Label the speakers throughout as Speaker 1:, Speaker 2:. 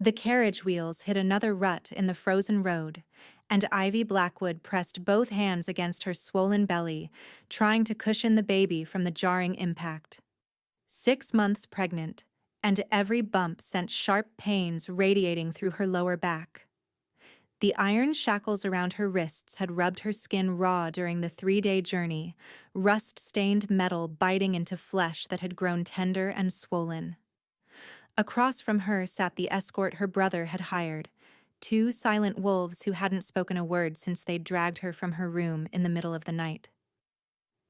Speaker 1: The carriage wheels hit another rut in the frozen road, and Ivy Blackwood pressed both hands against her swollen belly, trying to cushion the baby from the jarring impact. 6 months pregnant, and every bump sent sharp pains radiating through her lower back. The iron shackles around her wrists had rubbed her skin raw during the 3-day journey, rust-stained metal biting into flesh that had grown tender and swollen. Across from her sat the escort her brother had hired, two silent wolves who hadn't spoken a word since they'd dragged her from her room in the middle of the night.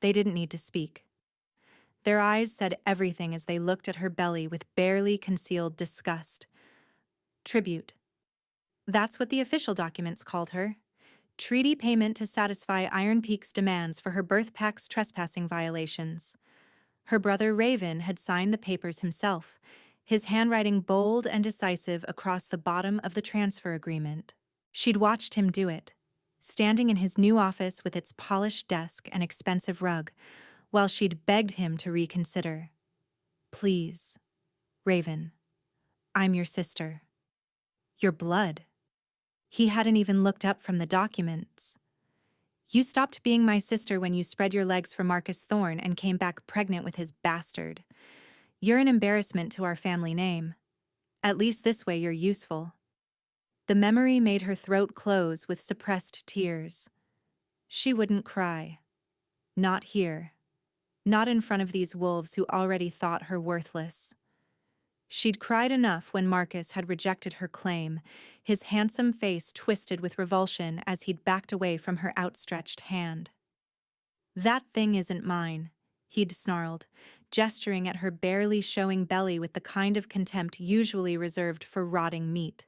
Speaker 1: They didn't need to speak. Their eyes said everything as they looked at her belly with barely concealed disgust. Tribute. That's what the official documents called her. Treaty payment to satisfy Iron Peak's demands for her birth pack's trespassing violations. Her brother Raven had signed the papers himself, his handwriting bold and decisive across the bottom of the transfer agreement. She'd watched him do it, standing in his new office with its polished desk and expensive rug, while she'd begged him to reconsider. Please, Raven, I'm your sister. Your blood. He hadn't even looked up from the documents. You stopped being my sister when you spread your legs for Marcus Thorne and came back pregnant with his bastard. You're an embarrassment to our family name. At least this way you're useful. The memory made her throat close with suppressed tears. She wouldn't cry. Not here. Not in front of these wolves who already thought her worthless. She'd cried enough when Marcus had rejected her claim, his handsome face twisted with revulsion as he'd backed away from her outstretched hand. That thing isn't mine, he'd snarled, gesturing at her barely showing belly with the kind of contempt usually reserved for rotting meat.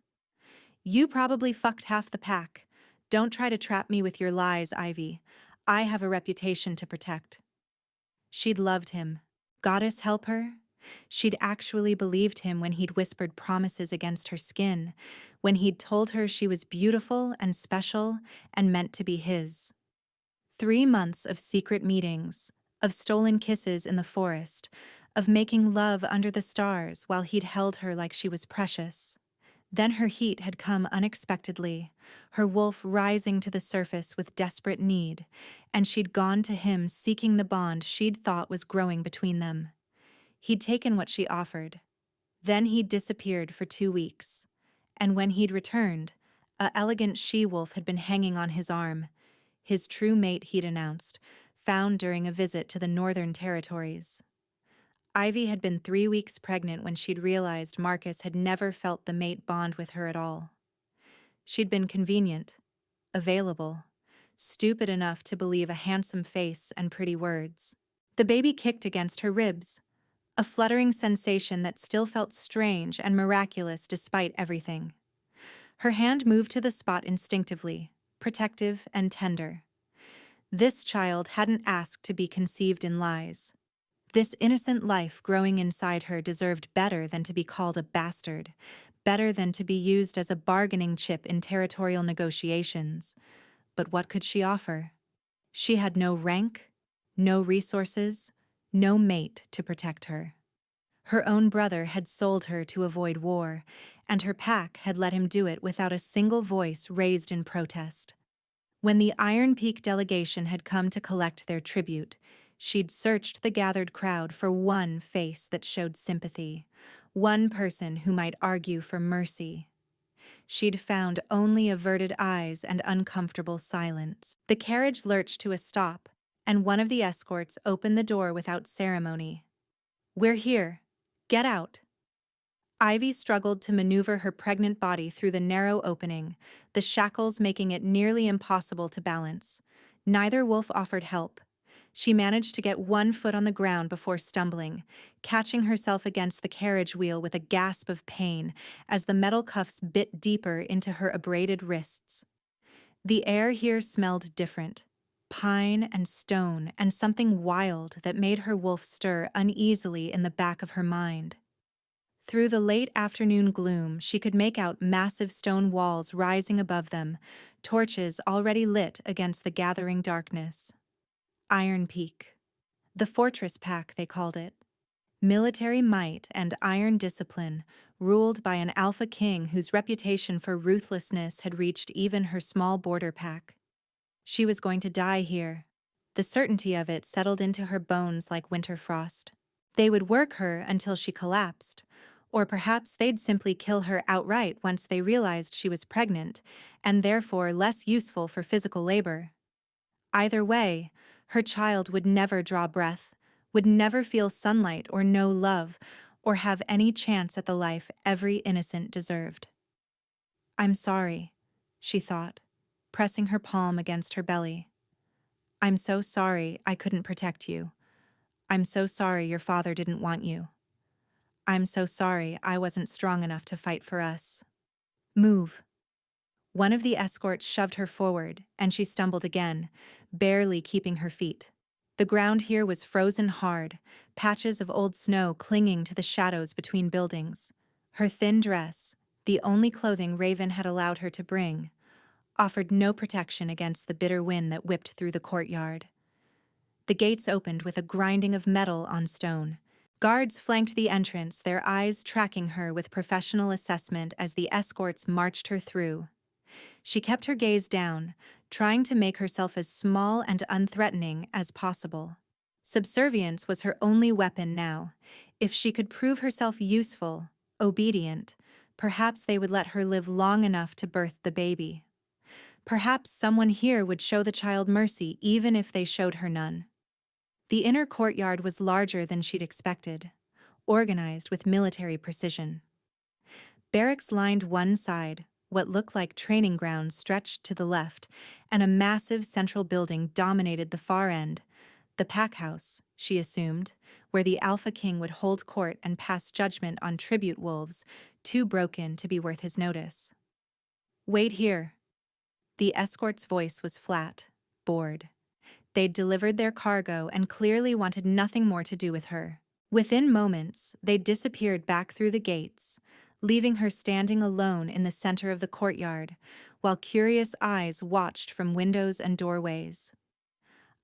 Speaker 1: You probably fucked half the pack. Don't try to trap me with your lies, Ivy. I have a reputation to protect. She'd loved him. Goddess help her? She'd actually believed him when he'd whispered promises against her skin, when he'd told her she was beautiful and special and meant to be his. 3 months of secret meetings, of stolen kisses in the forest, of making love under the stars while he'd held her like she was precious. Then her heat had come unexpectedly, her wolf rising to the surface with desperate need, and she'd gone to him seeking the bond she'd thought was growing between them. He'd taken what she offered. Then he'd disappeared for 2 weeks, and when he'd returned, a elegant she-wolf had been hanging on his arm, his true mate, he'd announced, found during a visit to the Northern Territories. Ivy had been 3 weeks pregnant when she'd realized Marcus had never felt the mate bond with her at all. She'd been convenient, available, stupid enough to believe a handsome face and pretty words. The baby kicked against her ribs, a fluttering sensation that still felt strange and miraculous despite everything. Her hand moved to the spot instinctively, protective and tender. This child hadn't asked to be conceived in lies. This innocent life growing inside her deserved better than to be called a bastard, better than to be used as a bargaining chip in territorial negotiations. But what could she offer? She had no rank, no resources, no mate to protect her. Her own brother had sold her to avoid war, and her pack had let him do it without a single voice raised in protest. When the Iron Peak delegation had come to collect their tribute, she'd searched the gathered crowd for one face that showed sympathy, one person who might argue for mercy. She'd found only averted eyes and uncomfortable silence. The carriage lurched to a stop, and one of the escorts opened the door without ceremony. "We're here. Get out." Ivy struggled to maneuver her pregnant body through the narrow opening, the shackles making it nearly impossible to balance. Neither wolf offered help. She managed to get one foot on the ground before stumbling, catching herself against the carriage wheel with a gasp of pain as the metal cuffs bit deeper into her abraded wrists. The air here smelled different, pine and stone and something wild that made her wolf stir uneasily in the back of her mind. Through the late afternoon gloom, she could make out massive stone walls rising above them, torches already lit against the gathering darkness. Iron Peak. The fortress pack, they called it. Military might and iron discipline, ruled by an alpha king whose reputation for ruthlessness had reached even her small border pack. She was going to die here. The certainty of it settled into her bones like winter frost. They would work her until she collapsed, or perhaps they'd simply kill her outright once they realized she was pregnant, and therefore less useful for physical labor. Either way, her child would never draw breath, would never feel sunlight or know love, or have any chance at the life every innocent deserved. "I'm sorry," she thought, pressing her palm against her belly. "I'm so sorry I couldn't protect you. I'm so sorry your father didn't want you. I'm so sorry I wasn't strong enough to fight for us." "Move." One of the escorts shoved her forward, and she stumbled again, barely keeping her feet. The ground here was frozen hard, patches of old snow clinging to the shadows between buildings. Her thin dress, the only clothing Raven had allowed her to bring, offered no protection against the bitter wind that whipped through the courtyard. The gates opened with a grinding of metal on stone. Guards flanked the entrance, their eyes tracking her with professional assessment as the escorts marched her through. She kept her gaze down, trying to make herself as small and unthreatening as possible. Subservience was her only weapon now. If she could prove herself useful, obedient, perhaps they would let her live long enough to birth the baby. Perhaps someone here would show the child mercy even if they showed her none. The inner courtyard was larger than she'd expected, organized with military precision. Barracks lined one side, what looked like training grounds stretched to the left, and a massive central building dominated the far end, the pack house, she assumed, where the Alpha King would hold court and pass judgment on tribute wolves, too broken to be worth his notice. "Wait here." The escort's voice was flat, bored. They'd delivered their cargo and clearly wanted nothing more to do with her. Within moments, they disappeared back through the gates, leaving her standing alone in the center of the courtyard, while curious eyes watched from windows and doorways.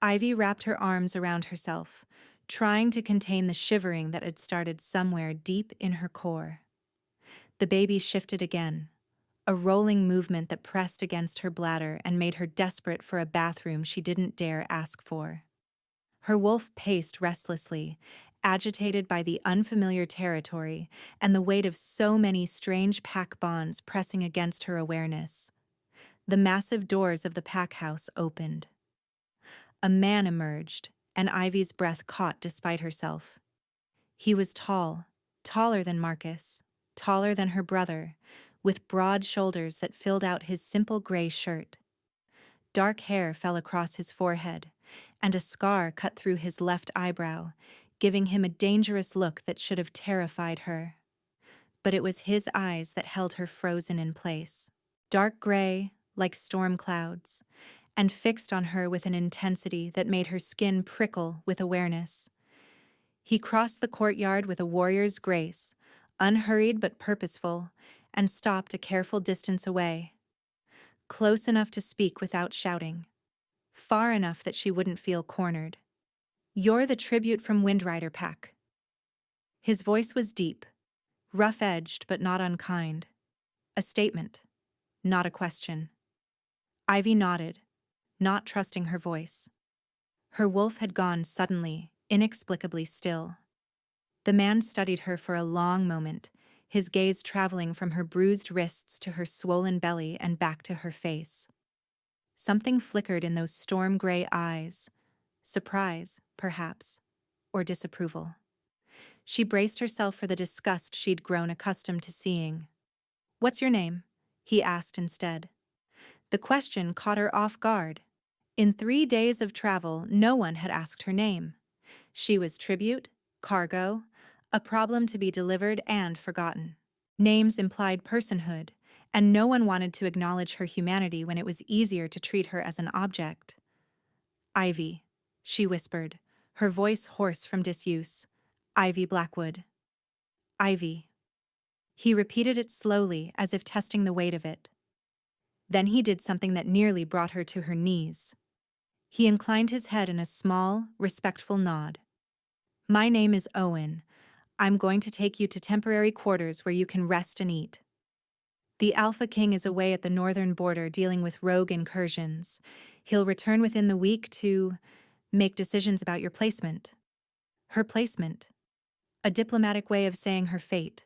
Speaker 1: Ivy wrapped her arms around herself, trying to contain the shivering that had started somewhere deep in her core. The baby shifted again, a rolling movement that pressed against her bladder and made her desperate for a bathroom she didn't dare ask for. Her wolf paced restlessly, agitated by the unfamiliar territory and the weight of so many strange pack bonds pressing against her awareness. The massive doors of the pack house opened. A man emerged, and Ivy's breath caught despite herself. He was tall, taller than Marcus, taller than her brother, with broad shoulders that filled out his simple gray shirt. Dark hair fell across his forehead, and a scar cut through his left eyebrow, giving him a dangerous look that should have terrified her. But it was his eyes that held her frozen in place, dark gray, like storm clouds, and fixed on her with an intensity that made her skin prickle with awareness. He crossed the courtyard with a warrior's grace, unhurried but purposeful, and stopped a careful distance away. Close enough to speak without shouting. Far enough that she wouldn't feel cornered. "You're the tribute from Windrider Pack." His voice was deep, rough-edged but not unkind. A statement, not a question. Ivy nodded, not trusting her voice. Her wolf had gone suddenly, inexplicably still. The man studied her for a long moment, his gaze traveling from her bruised wrists to her swollen belly and back to her face. Something flickered in those storm-gray eyes. Surprise, perhaps, or disapproval. She braced herself for the disgust she'd grown accustomed to seeing. "What's your name?" he asked instead. The question caught her off guard. In 3 days of travel, no one had asked her name. She was tribute, cargo, a problem to be delivered and forgotten. Names implied personhood, and no one wanted to acknowledge her humanity when it was easier to treat her as an object. "Ivy," she whispered, her voice hoarse from disuse. "Ivy Blackwood." "Ivy." He repeated it slowly, as if testing the weight of it. Then he did something that nearly brought her to her knees. He inclined his head in a small, respectful nod. "My name is Owen. I'm going to take you to temporary quarters where you can rest and eat. The Alpha King is away at the northern border dealing with rogue incursions. He'll return within the week to make decisions about your placement. Her placement. A diplomatic way of saying her fate.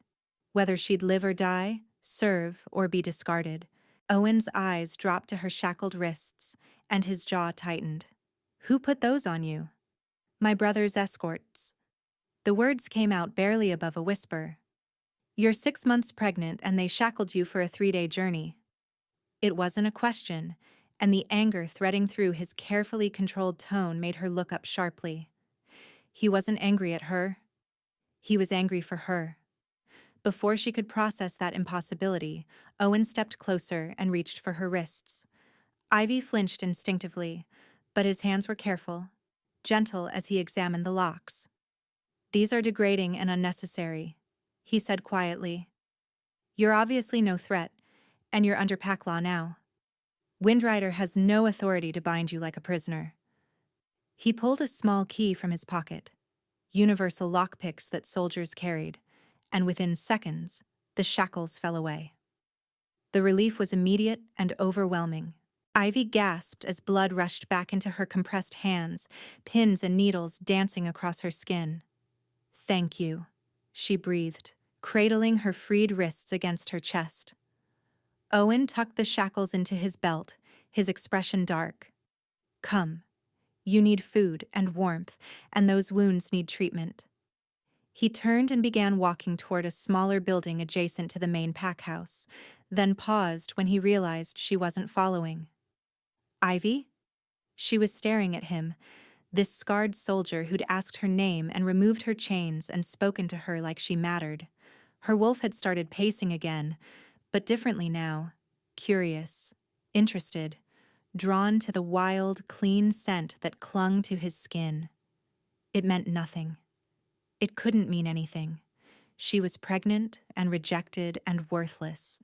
Speaker 1: Whether she'd live or die, serve, or be discarded. Owen's eyes dropped to her shackled wrists, and his jaw tightened. Who put those on you? My brother's escorts. The words came out barely above a whisper. You're 6 months pregnant and they shackled you for a 3-day journey. It wasn't a question, and the anger threading through his carefully controlled tone made her look up sharply. He wasn't angry at her. He was angry for her. Before she could process that impossibility, Owen stepped closer and reached for her wrists. Ivy flinched instinctively, but his hands were careful, gentle as he examined the locks. These are degrading and unnecessary, he said quietly. You're obviously no threat, and you're under pack law now. Windrider has no authority to bind you like a prisoner. He pulled a small key from his pocket, universal lockpicks that soldiers carried, and within seconds, the shackles fell away. The relief was immediate and overwhelming. Ivy gasped as blood rushed back into her compressed hands, pins and needles dancing across her skin. Thank you, she breathed, cradling her freed wrists against her chest. Owen tucked the shackles into his belt, his expression dark. Come. You need food and warmth, and those wounds need treatment. He turned and began walking toward a smaller building adjacent to the main pack house, then paused when he realized she wasn't following. Ivy? She was staring at him, this scarred soldier who'd asked her name and removed her chains and spoken to her like she mattered. Her wolf had started pacing again, but differently now, curious, interested, drawn to the wild, clean scent that clung to his skin. It meant nothing. It couldn't mean anything. She was pregnant and rejected and worthless,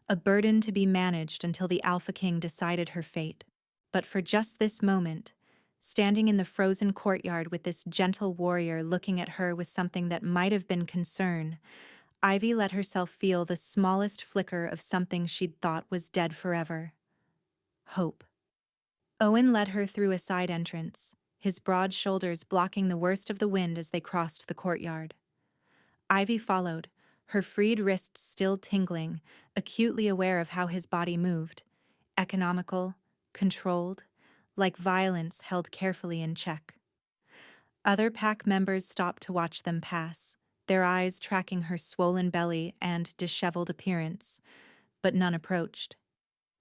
Speaker 1: a burden to be managed until the Alpha King decided her fate. But for just this moment, standing in the frozen courtyard with this gentle warrior looking at her with something that might have been concern, Ivy let herself feel the smallest flicker of something she'd thought was dead forever. Hope. Owen led her through a side entrance, his broad shoulders blocking the worst of the wind as they crossed the courtyard. Ivy followed, her freed wrists still tingling, acutely aware of how his body moved, economical, controlled, like violence held carefully in check. Other pack members stopped to watch them pass, their eyes tracking her swollen belly and disheveled appearance, but none approached.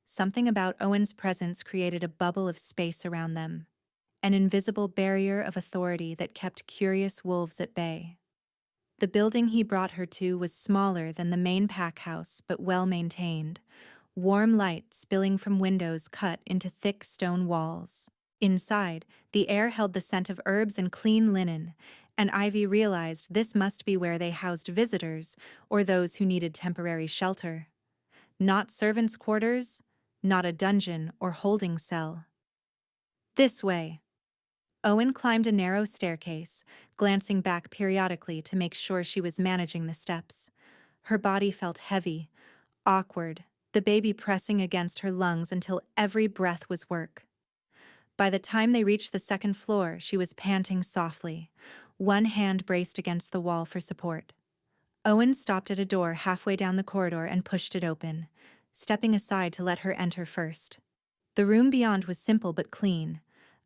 Speaker 1: Something about Owen's presence created a bubble of space around them, an invisible barrier of authority that kept curious wolves at bay. The building he brought her to was smaller than the main pack house, but well-maintained, warm light spilling from windows cut into thick stone walls. Inside, the air held the scent of herbs and clean linen, and Ivy realized this must be where they housed visitors or those who needed temporary shelter. Not servants' quarters, not a dungeon or holding cell. This way. Owen climbed a narrow staircase, glancing back periodically to make sure she was managing the steps. Her body felt heavy, awkward, the baby pressing against her lungs until every breath was work. By the time they reached the second floor, she was panting softly, one hand braced against the wall for support. Owen stopped at a door halfway down the corridor and pushed it open, stepping aside to let her enter first. The room beyond was simple but clean,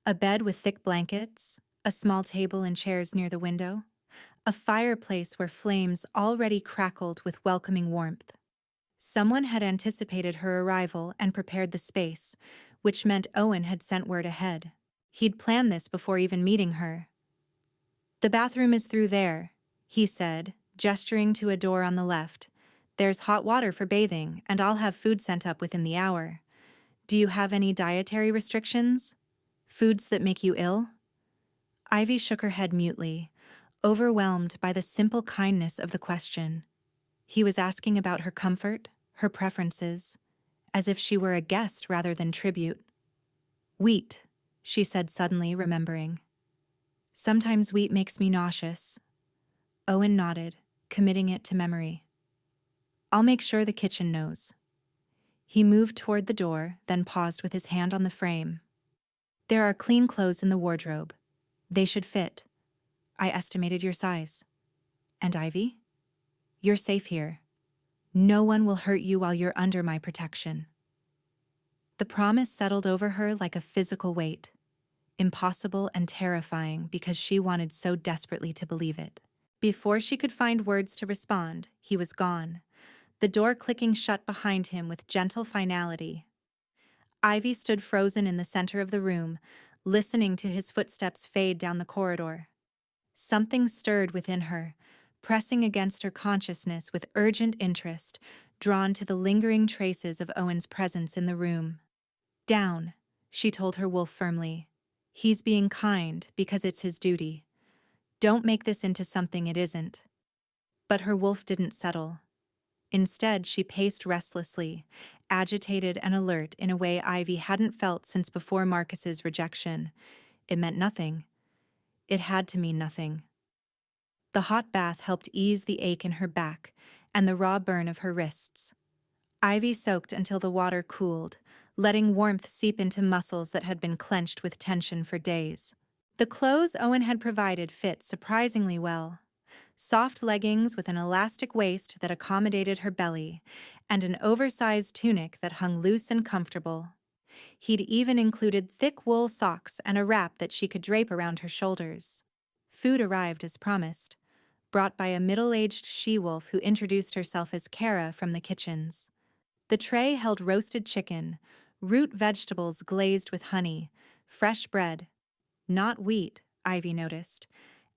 Speaker 1: a bed with thick blankets, a small table and chairs near the window, a fireplace where flames already crackled with welcoming warmth. Someone had anticipated her arrival and prepared the space, which meant Owen had sent word ahead. He'd planned this before even meeting her. The bathroom is through there, he said, gesturing to a door on the left. There's hot water for bathing, and I'll have food sent up within the hour. Do you have any dietary restrictions? Foods that make you ill? Ivy shook her head mutely, overwhelmed by the simple kindness of the question. He was asking about her comfort, her preferences, as if she were a guest rather than tribute. Wheat, she said suddenly, remembering. Sometimes wheat makes me nauseous. Owen nodded, committing it to memory. I'll make sure the kitchen knows. He moved toward the door, then paused with his hand on the frame. There are clean clothes in the wardrobe. They should fit. I estimated your size. And Ivy? You're safe here. No one will hurt you while you're under my protection. The promise settled over her like a physical weight, impossible and terrifying because she wanted so desperately to believe it. Before she could find words to respond, he was gone, the door clicking shut behind him with gentle finality. Ivy stood frozen in the center of the room, listening to his footsteps fade down the corridor. Something stirred within her, pressing against her consciousness with urgent interest, drawn to the lingering traces of Owen's presence in the room. Down, she told her wolf firmly. He's being kind because it's his duty. Don't make this into something it isn't. But her wolf didn't settle. Instead, she paced restlessly, agitated and alert in a way Ivy hadn't felt since before Marcus's rejection. It meant nothing. It had to mean nothing. The hot bath helped ease the ache in her back and the raw burn of her wrists. Ivy soaked until the water cooled, letting warmth seep into muscles that had been clenched with tension for days. The clothes Owen had provided fit surprisingly well. Soft leggings with an elastic waist that accommodated her belly, and an oversized tunic that hung loose and comfortable. He'd even included thick wool socks and a wrap that she could drape around her shoulders. Food arrived as promised, brought by a middle-aged she-wolf who introduced herself as Kara from the kitchens. The tray held roasted chicken, root vegetables glazed with honey, fresh bread, not wheat, Ivy noticed,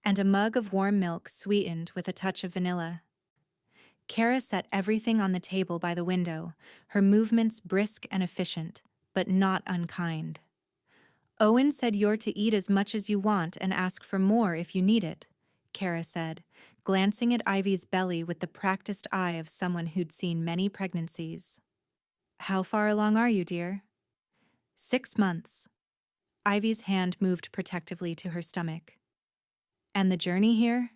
Speaker 1: and a mug of warm milk sweetened with a touch of vanilla. Kara set everything on the table by the window, her movements brisk and efficient, but not unkind. Owen said you're to eat as much as you want and ask for more if you need it, Kara said, glancing at Ivy's belly with the practiced eye of someone who'd seen many pregnancies. How far along are you, dear? 6 months. Ivy's hand moved protectively to her stomach. And the journey here?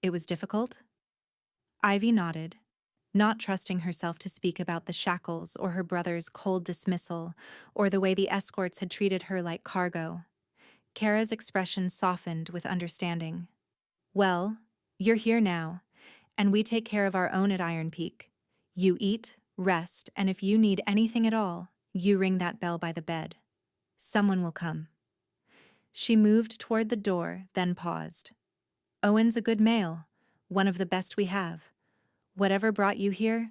Speaker 1: It was difficult? Ivy nodded, not trusting herself to speak about the shackles or her brother's cold dismissal or the way the escorts had treated her like cargo. Kara's expression softened with understanding. Well, you're here now, and we take care of our own at Iron Peak. You eat, rest, and if you need anything at all, you ring that bell by the bed. Someone will come. She moved toward the door, then paused. Owen's a good male, one of the best we have. Whatever brought you here,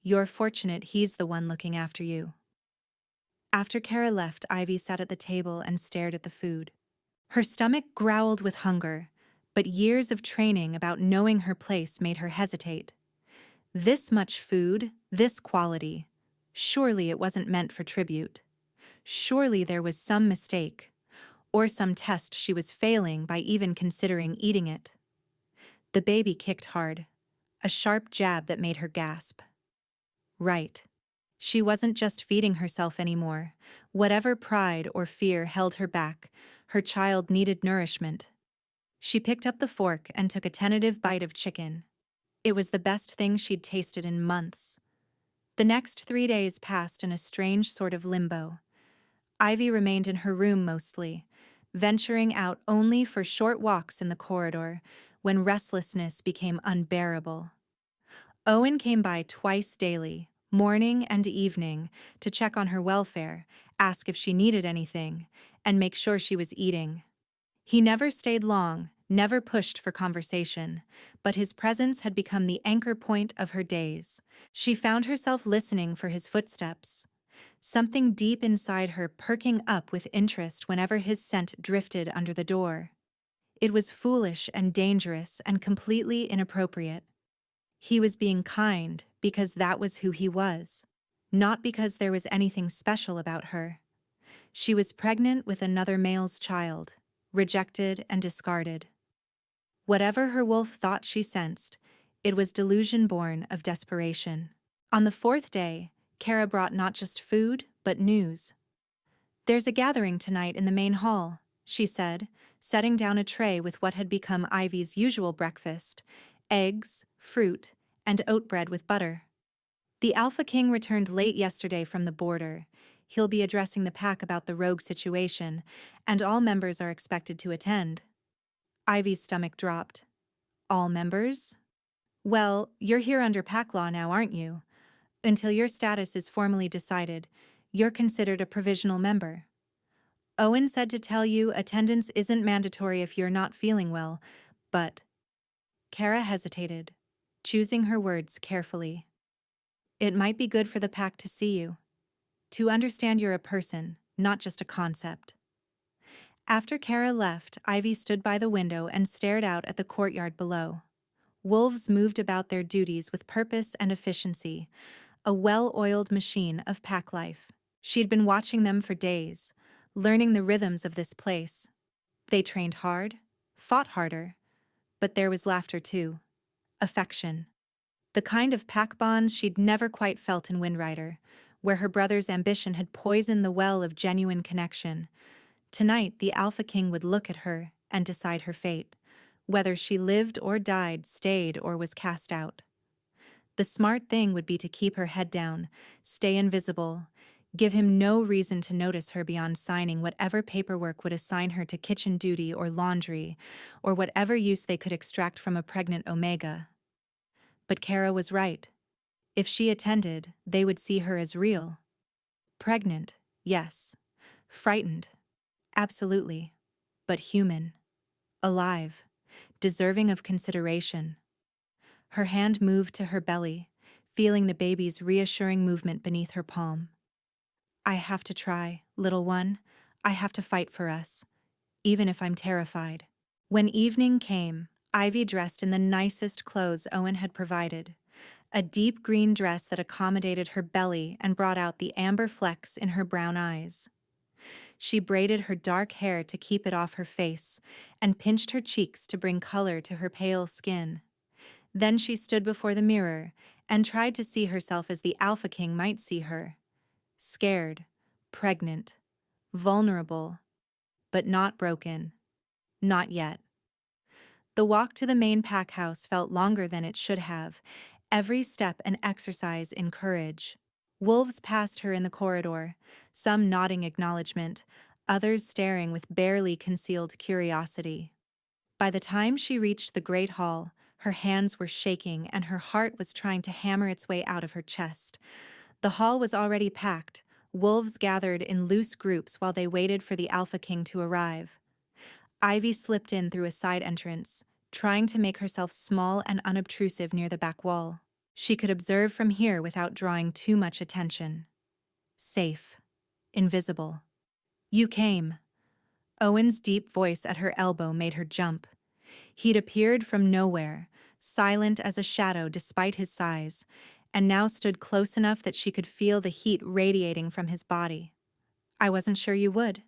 Speaker 1: you're fortunate he's the one looking after you. After Kara left, Ivy sat at the table and stared at the food. Her stomach growled with hunger, but years of training about knowing her place made her hesitate. This much food, this quality. Surely it wasn't meant for tribute. Surely there was some mistake, or some test she was failing by even considering eating it. The baby kicked hard, a sharp jab that made her gasp. Right. She wasn't just feeding herself anymore. Whatever pride or fear held her back, her child needed nourishment. She picked up the fork and took a tentative bite of chicken. It was the best thing she'd tasted in months. The next 3 days passed in a strange sort of limbo. Ivy remained in her room mostly, venturing out only for short walks in the corridor when restlessness became unbearable. Owen came by twice daily, morning and evening, to check on her welfare, ask if she needed anything, and make sure she was eating. He never stayed long, never pushed for conversation, but his presence had become the anchor point of her days. She found herself listening for his footsteps, something deep inside her perking up with interest whenever his scent drifted under the door. It was foolish and dangerous and completely inappropriate. He was being kind because that was who he was, not because there was anything special about her. She was pregnant with another male's child, rejected and discarded. Whatever her wolf thought she sensed, it was delusion born of desperation. On the 4th day, Kara brought not just food, but news. There's a gathering tonight in the main hall. she said, setting down a tray with what had become Ivy's usual breakfast: eggs, fruit, and oat bread with butter. The Alpha King returned late yesterday from the border. He'll be addressing the pack about the rogue situation, and all members are expected to attend. Ivy's stomach dropped. All members? Well, you're here under pack law now, aren't you? Until your status is formally decided, you're considered a provisional member. Owen said to tell you attendance isn't mandatory if you're not feeling well, but... Kara hesitated, choosing her words carefully. It might be good for the pack to see you, to understand you're a person, not just a concept. After Kara left, Ivy stood by the window and stared out at the courtyard below. Wolves moved about their duties with purpose and efficiency, a well-oiled machine of pack life. She'd been watching them for days, learning the rhythms of this place. They trained hard, fought harder, but there was laughter too. Affection. The kind of pack bonds she'd never quite felt in Windrider, where her brother's ambition had poisoned the well of genuine connection. Tonight, the Alpha King would look at her and decide her fate, whether she lived or died, stayed or was cast out. The smart thing would be to keep her head down, stay invisible, give him no reason to notice her beyond signing whatever paperwork would assign her to kitchen duty or laundry, or whatever use they could extract from a pregnant Omega. But Kara was right. If she attended, they would see her as real. Pregnant, yes. Frightened, absolutely. But human. Alive. Deserving of consideration. Her hand moved to her belly, feeling the baby's reassuring movement beneath her palm. I have to try, little one. I have to fight for us, even if I'm terrified. When evening came, Ivy dressed in the nicest clothes Owen had provided, a deep green dress that accommodated her belly and brought out the amber flecks in her brown eyes. She braided her dark hair to keep it off her face and pinched her cheeks to bring color to her pale skin. Then she stood before the mirror and tried to see herself as the Alpha King might see her. Scared, pregnant, vulnerable, but not broken. Not yet. The walk to the main pack house felt longer than it should have, every step an exercise in courage. Wolves passed her in the corridor, some nodding acknowledgement, others staring with barely concealed curiosity. By the time she reached the great hall, her hands were shaking and her heart was trying to hammer its way out of her chest. The hall was already packed, wolves gathered in loose groups while they waited for the Alpha King to arrive. Ivy slipped in through a side entrance, trying to make herself small and unobtrusive near the back wall. She could observe from here without drawing too much attention. Safe. Invisible. You came. Owen's deep voice at her elbow made her jump. He'd appeared from nowhere, silent as a shadow despite his size, and now stood close enough that she could feel the heat radiating from his body. I wasn't sure you would.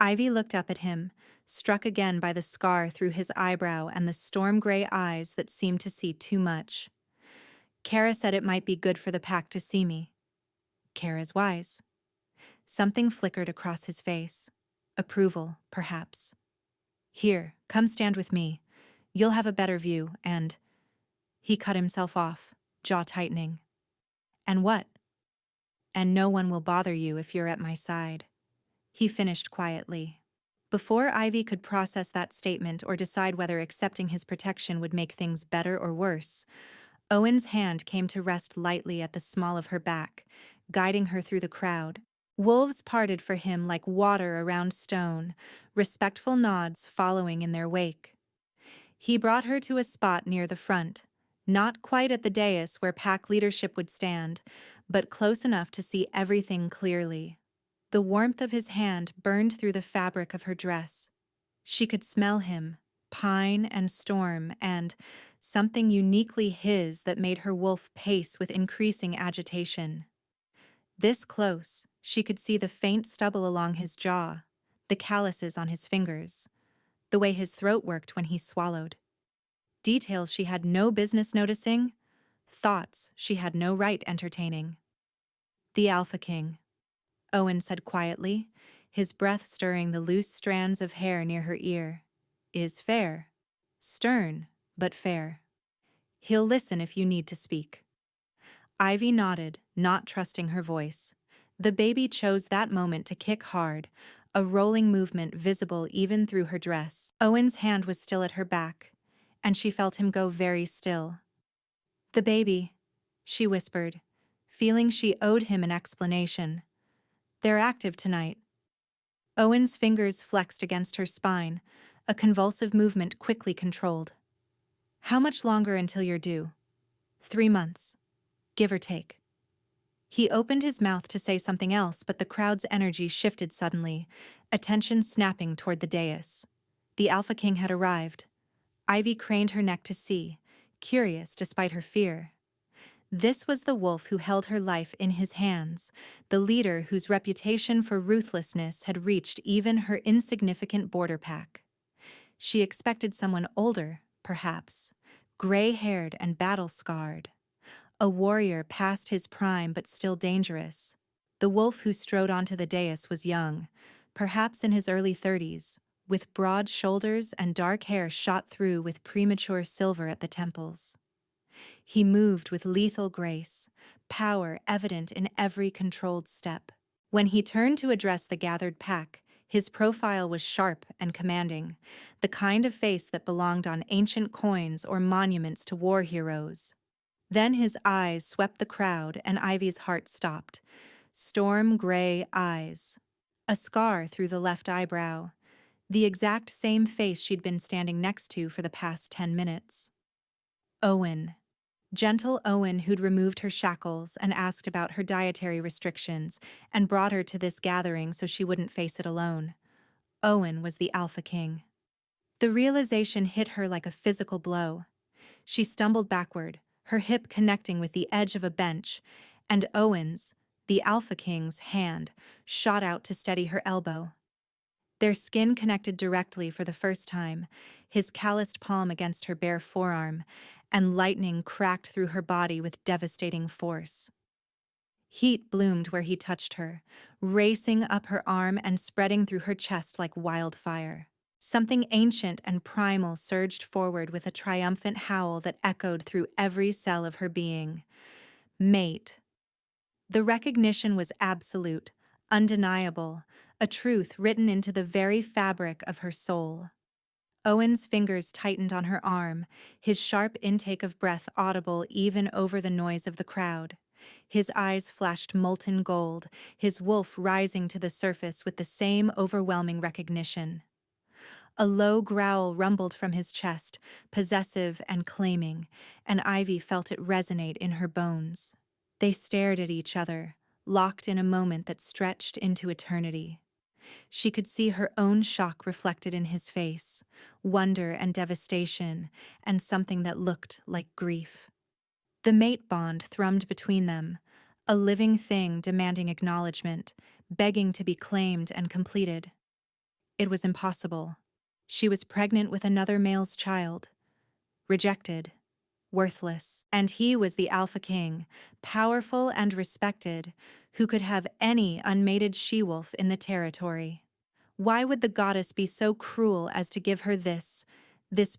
Speaker 1: Ivy looked up at him, struck again by the scar through his eyebrow and the storm-gray eyes that seemed to see too much. Kara said it might be good for the pack to see me. Kara's wise. Something flickered across his face. Approval, perhaps. Here, come stand with me. You'll have a better view, and... He cut himself off, jaw tightening. And what? And no one will bother you if you're at my side. He finished quietly. Before Ivy could process that statement or decide whether accepting his protection would make things better or worse, Owen's hand came to rest lightly at the small of her back, guiding her through the crowd. Wolves parted for him like water around stone, respectful nods following in their wake. He brought her to a spot near the front, not quite at the dais where pack leadership would stand, but close enough to see everything clearly. The warmth of his hand burned through the fabric of her dress. She could smell him, pine and storm, and something uniquely his that made her wolf pace with increasing agitation. This close, she could see the faint stubble along his jaw, the calluses on his fingers, the way his throat worked when he swallowed. Details she had no business noticing, thoughts she had no right entertaining. The Alpha King, Owen said quietly, his breath stirring the loose strands of hair near her ear. Is fair. Stern, but fair. He'll listen if you need to speak. Ivy nodded, not trusting her voice. The baby chose that moment to kick hard, a rolling movement visible even through her dress. Owen's hand was still at her back, and she felt him go very still. The baby, she whispered, feeling she owed him an explanation. They're active tonight. Owen's fingers flexed against her spine, a convulsive movement quickly controlled. How much longer until you're due? 3 months. Give or take. He opened his mouth to say something else, but the crowd's energy shifted suddenly, attention snapping toward the dais. The Alpha King had arrived. Ivy craned her neck to see, curious despite her fear. This was the wolf who held her life in his hands, the leader whose reputation for ruthlessness had reached even her insignificant border pack. She expected someone older, perhaps, gray-haired and battle-scarred. A warrior past his prime but still dangerous. The wolf who strode onto the dais was young, perhaps in his early 30s, with broad shoulders and dark hair shot through with premature silver at the temples. He moved with lethal grace, power evident in every controlled step. When he turned to address the gathered pack, his profile was sharp and commanding, the kind of face that belonged on ancient coins or monuments to war heroes. Then his eyes swept the crowd and Ivy's heart stopped. Storm gray eyes. A scar through the left eyebrow. The exact same face she'd been standing next to for the past 10 minutes. Owen. Gentle Owen, who'd removed her shackles and asked about her dietary restrictions and brought her to this gathering so she wouldn't face it alone. Owen was the Alpha King. The realization hit her like a physical blow. She stumbled backward, her hip connecting with the edge of a bench, and Owen's, the Alpha King's, hand shot out to steady her elbow. Their skin connected directly for the first time, his calloused palm against her bare forearm, and lightning cracked through her body with devastating force. Heat bloomed where he touched her, racing up her arm and spreading through her chest like wildfire. Something ancient and primal surged forward with a triumphant howl that echoed through every cell of her being. Mate. The recognition was absolute, undeniable, a truth written into the very fabric of her soul. Owen's fingers tightened on her arm, his sharp intake of breath audible even over the noise of the crowd. His eyes flashed molten gold, his wolf rising to the surface with the same overwhelming recognition. A low growl rumbled from his chest, possessive and claiming, and Ivy felt it resonate in her bones. They stared at each other, locked in a moment that stretched into eternity. She could see her own shock reflected in his face, wonder and devastation, and something that looked like grief. The mate bond thrummed between them, a living thing demanding acknowledgement, begging to be claimed and completed. It was impossible. She was pregnant with another male's child. Rejected. Worthless. And he was the Alpha King, powerful and respected, who could have any unmated she-wolf in the territory. Why would the goddess be so cruel as to give her this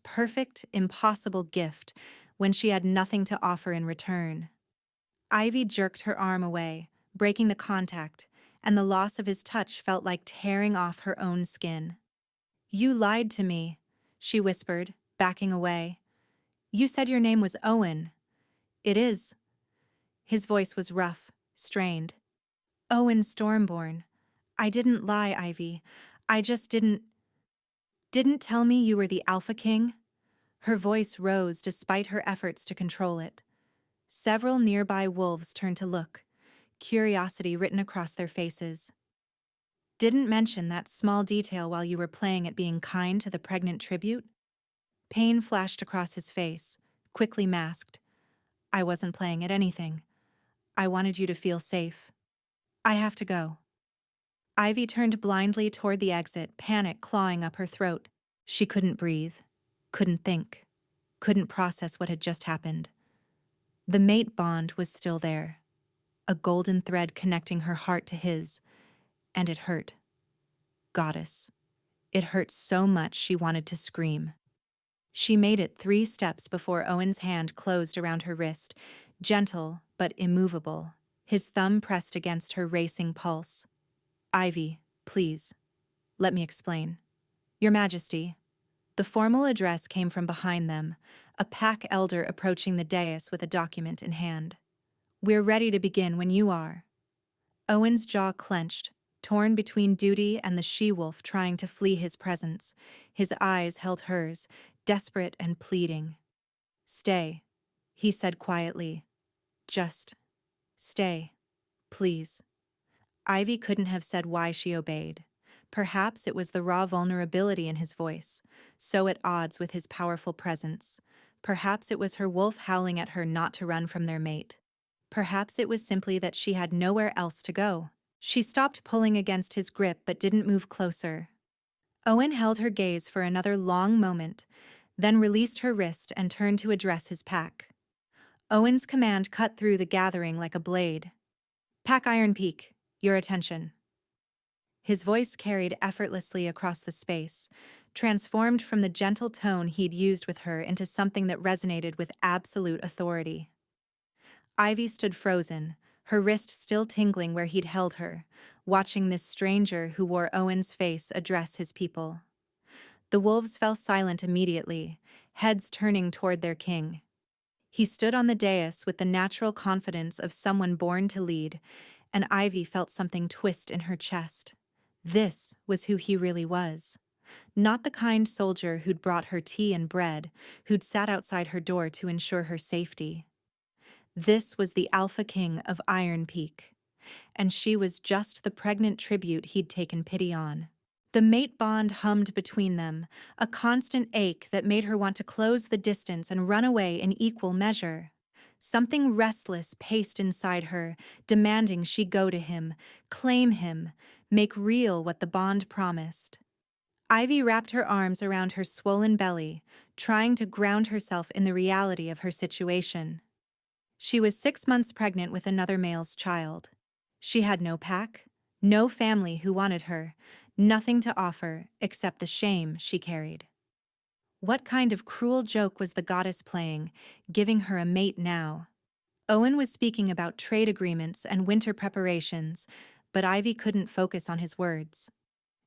Speaker 1: perfect, impossible gift when she had nothing to offer in return? Ivy jerked her arm away, breaking the contact, and the loss of his touch felt like tearing off her own skin. "You lied to me," she whispered, backing away. "You said your name was Owen." "It is." His voice was rough, strained. "Owen Stormborn. I didn't lie, Ivy. I just didn't tell me you were the Alpha King?" Her voice rose despite her efforts to control it. Several nearby wolves turned to look, curiosity written across their faces. "Didn't mention that small detail while you were playing at being kind to the pregnant tribute?" Pain flashed across his face, quickly masked. "I wasn't playing at anything. I wanted you to feel safe. I have to go." Ivy turned blindly toward the exit, panic clawing up her throat. She couldn't breathe, couldn't think, couldn't process what had just happened. The mate bond was still there, a golden thread connecting her heart to his, and it hurt. Goddess. It hurt so much she wanted to scream. She made it 3 steps before Owen's hand closed around her wrist, gentle but immovable, his thumb pressed against her racing pulse. Ivy, please. Let me explain. Your Majesty. The formal address came from behind them, a pack elder approaching the dais with a document in hand. We're ready to begin when you are. Owen's jaw clenched, torn between duty and the she-wolf trying to flee his presence. His eyes held hers, desperate and pleading. Stay, he said quietly. Just stay, please. Ivy couldn't have said why she obeyed. Perhaps it was the raw vulnerability in his voice, so at odds with his powerful presence. Perhaps it was her wolf howling at her not to run from their mate. Perhaps it was simply that she had nowhere else to go. She stopped pulling against his grip but didn't move closer. Owen held her gaze for another long moment, then released her wrist and turned to address his pack. Owen's command cut through the gathering like a blade. Pack Iron Peak, your attention. His voice carried effortlessly across the space, transformed from the gentle tone he'd used with her into something that resonated with absolute authority. Ivy stood frozen, her wrist still tingling where he'd held her, watching this stranger who wore Owen's face address his people. The wolves fell silent immediately, heads turning toward their king. He stood on the dais with the natural confidence of someone born to lead, and Ivy felt something twist in her chest. This was who he really was. Not the kind soldier who'd brought her tea and bread, who'd sat outside her door to ensure her safety. This was the Alpha King of Iron Peak, and she was just the pregnant tribute he'd taken pity on. The mate bond hummed between them, a constant ache that made her want to close the distance and run away in equal measure. Something restless paced inside her, demanding she go to him, claim him, make real what the bond promised. Ivy wrapped her arms around her swollen belly, trying to ground herself in the reality of her situation. She was 6 months pregnant with another male's child. She had no pack, no family who wanted her, nothing to offer except the shame she carried. What kind of cruel joke was the goddess playing, giving her a mate now? Owen was speaking about trade agreements and winter preparations, but Ivy couldn't focus on his words.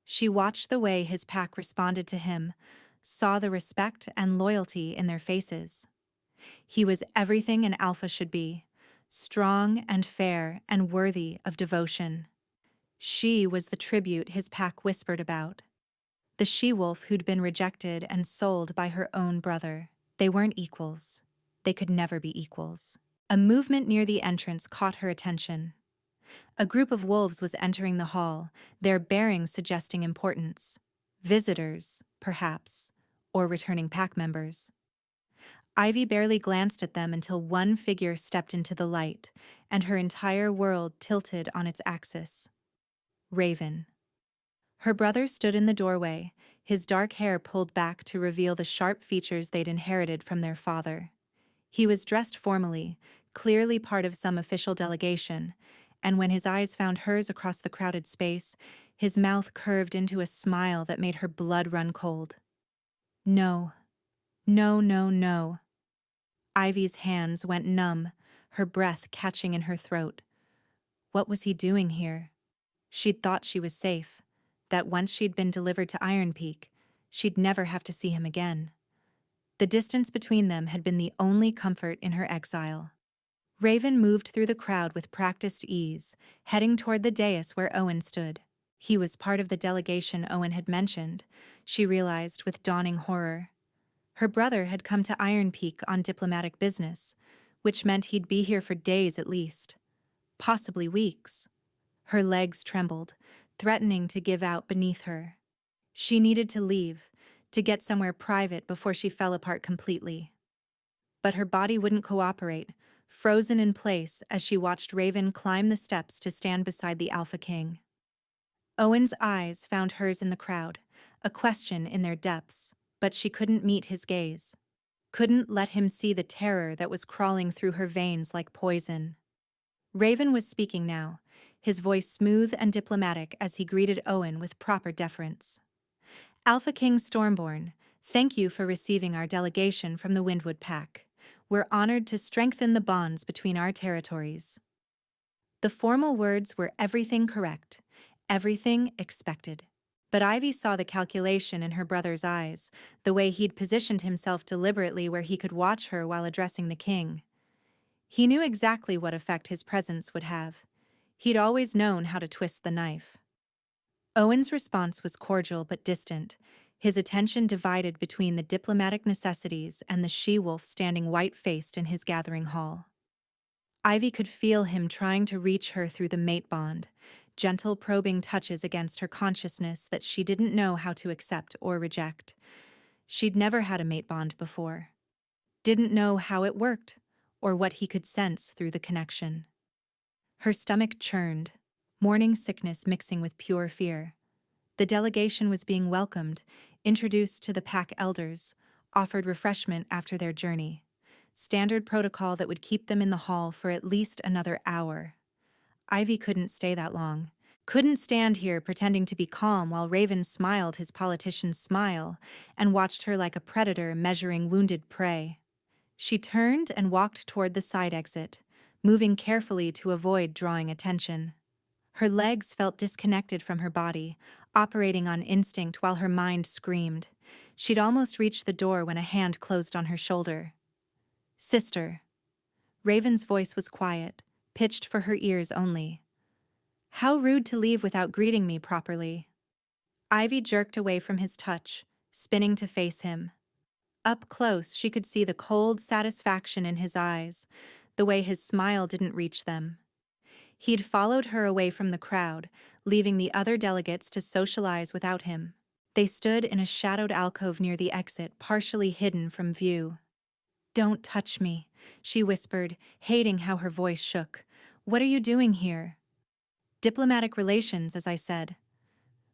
Speaker 1: She watched the way his pack responded to him, saw the respect and loyalty in their faces. He was everything an alpha should be, strong and fair and worthy of devotion. She was the tribute his pack whispered about. The she-wolf who'd been rejected and sold by her own brother. They weren't equals. They could never be equals. A movement near the entrance caught her attention. A group of wolves was entering the hall, their bearing suggesting importance. Visitors, perhaps, or returning pack members. Ivy barely glanced at them until one figure stepped into the light, and her entire world tilted on its axis. Raven. Her brother stood in the doorway, his dark hair pulled back to reveal the sharp features they'd inherited from their father. He was dressed formally, clearly part of some official delegation, and when his eyes found hers across the crowded space, his mouth curved into a smile that made her blood run cold. No. No, no, no. Ivy's hands went numb, her breath catching in her throat. What was he doing here? She'd thought she was safe, that once she'd been delivered to Iron Peak, she'd never have to see him again. The distance between them had been the only comfort in her exile. Raven moved through the crowd with practiced ease, heading toward the dais where Owen stood. He was part of the delegation Owen had mentioned, she realized with dawning horror. Her brother had come to Iron Peak on diplomatic business, which meant he'd be here for days at least, possibly weeks. Her legs trembled, threatening to give out beneath her. She needed to leave, to get somewhere private before she fell apart completely. But her body wouldn't cooperate, frozen in place as she watched Raven climb the steps to stand beside the Alpha King. Owen's eyes found hers in the crowd, a question in their depths, but she couldn't meet his gaze. Couldn't let him see the terror that was crawling through her veins like poison. Raven was speaking now, his voice smooth and diplomatic as he greeted Owen with proper deference. Alpha King Stormborn, thank you for receiving our delegation from the Windwood Pack. We're honored to strengthen the bonds between our territories. The formal words were everything correct, everything expected. But Ivy saw the calculation in her brother's eyes, the way he'd positioned himself deliberately where he could watch her while addressing the king. He knew exactly what effect his presence would have. He'd always known how to twist the knife. Owen's response was cordial but distant, his attention divided between the diplomatic necessities and the she-wolf standing white-faced in his gathering hall. Ivy could feel him trying to reach her through the mate bond, gentle probing touches against her consciousness that she didn't know how to accept or reject. She'd never had a mate bond before. Didn't know how it worked, or what he could sense through the connection. Her stomach churned, morning sickness mixing with pure fear. The delegation was being welcomed, introduced to the pack elders, offered refreshment after their journey. Standard protocol that would keep them in the hall for at least another hour. Ivy couldn't stay that long. Couldn't stand here pretending to be calm while Raven smiled his politician's smile and watched her like a predator measuring wounded prey. She turned and walked toward the side exit, moving carefully to avoid drawing attention. Her legs felt disconnected from her body, operating on instinct while her mind screamed. She'd almost reached the door when a hand closed on her shoulder. "Sister." Raven's voice was quiet, pitched for her ears only. "How rude to leave without greeting me properly." Ivy jerked away from his touch, spinning to face him. Up close, she could see the cold satisfaction in his eyes, the way his smile didn't reach them. He'd followed her away from the crowd, leaving the other delegates to socialize without him. They stood in a shadowed alcove near the exit, partially hidden from view. "Don't touch me," she whispered, hating how her voice shook. "What are you doing here?" "Diplomatic relations, as I said."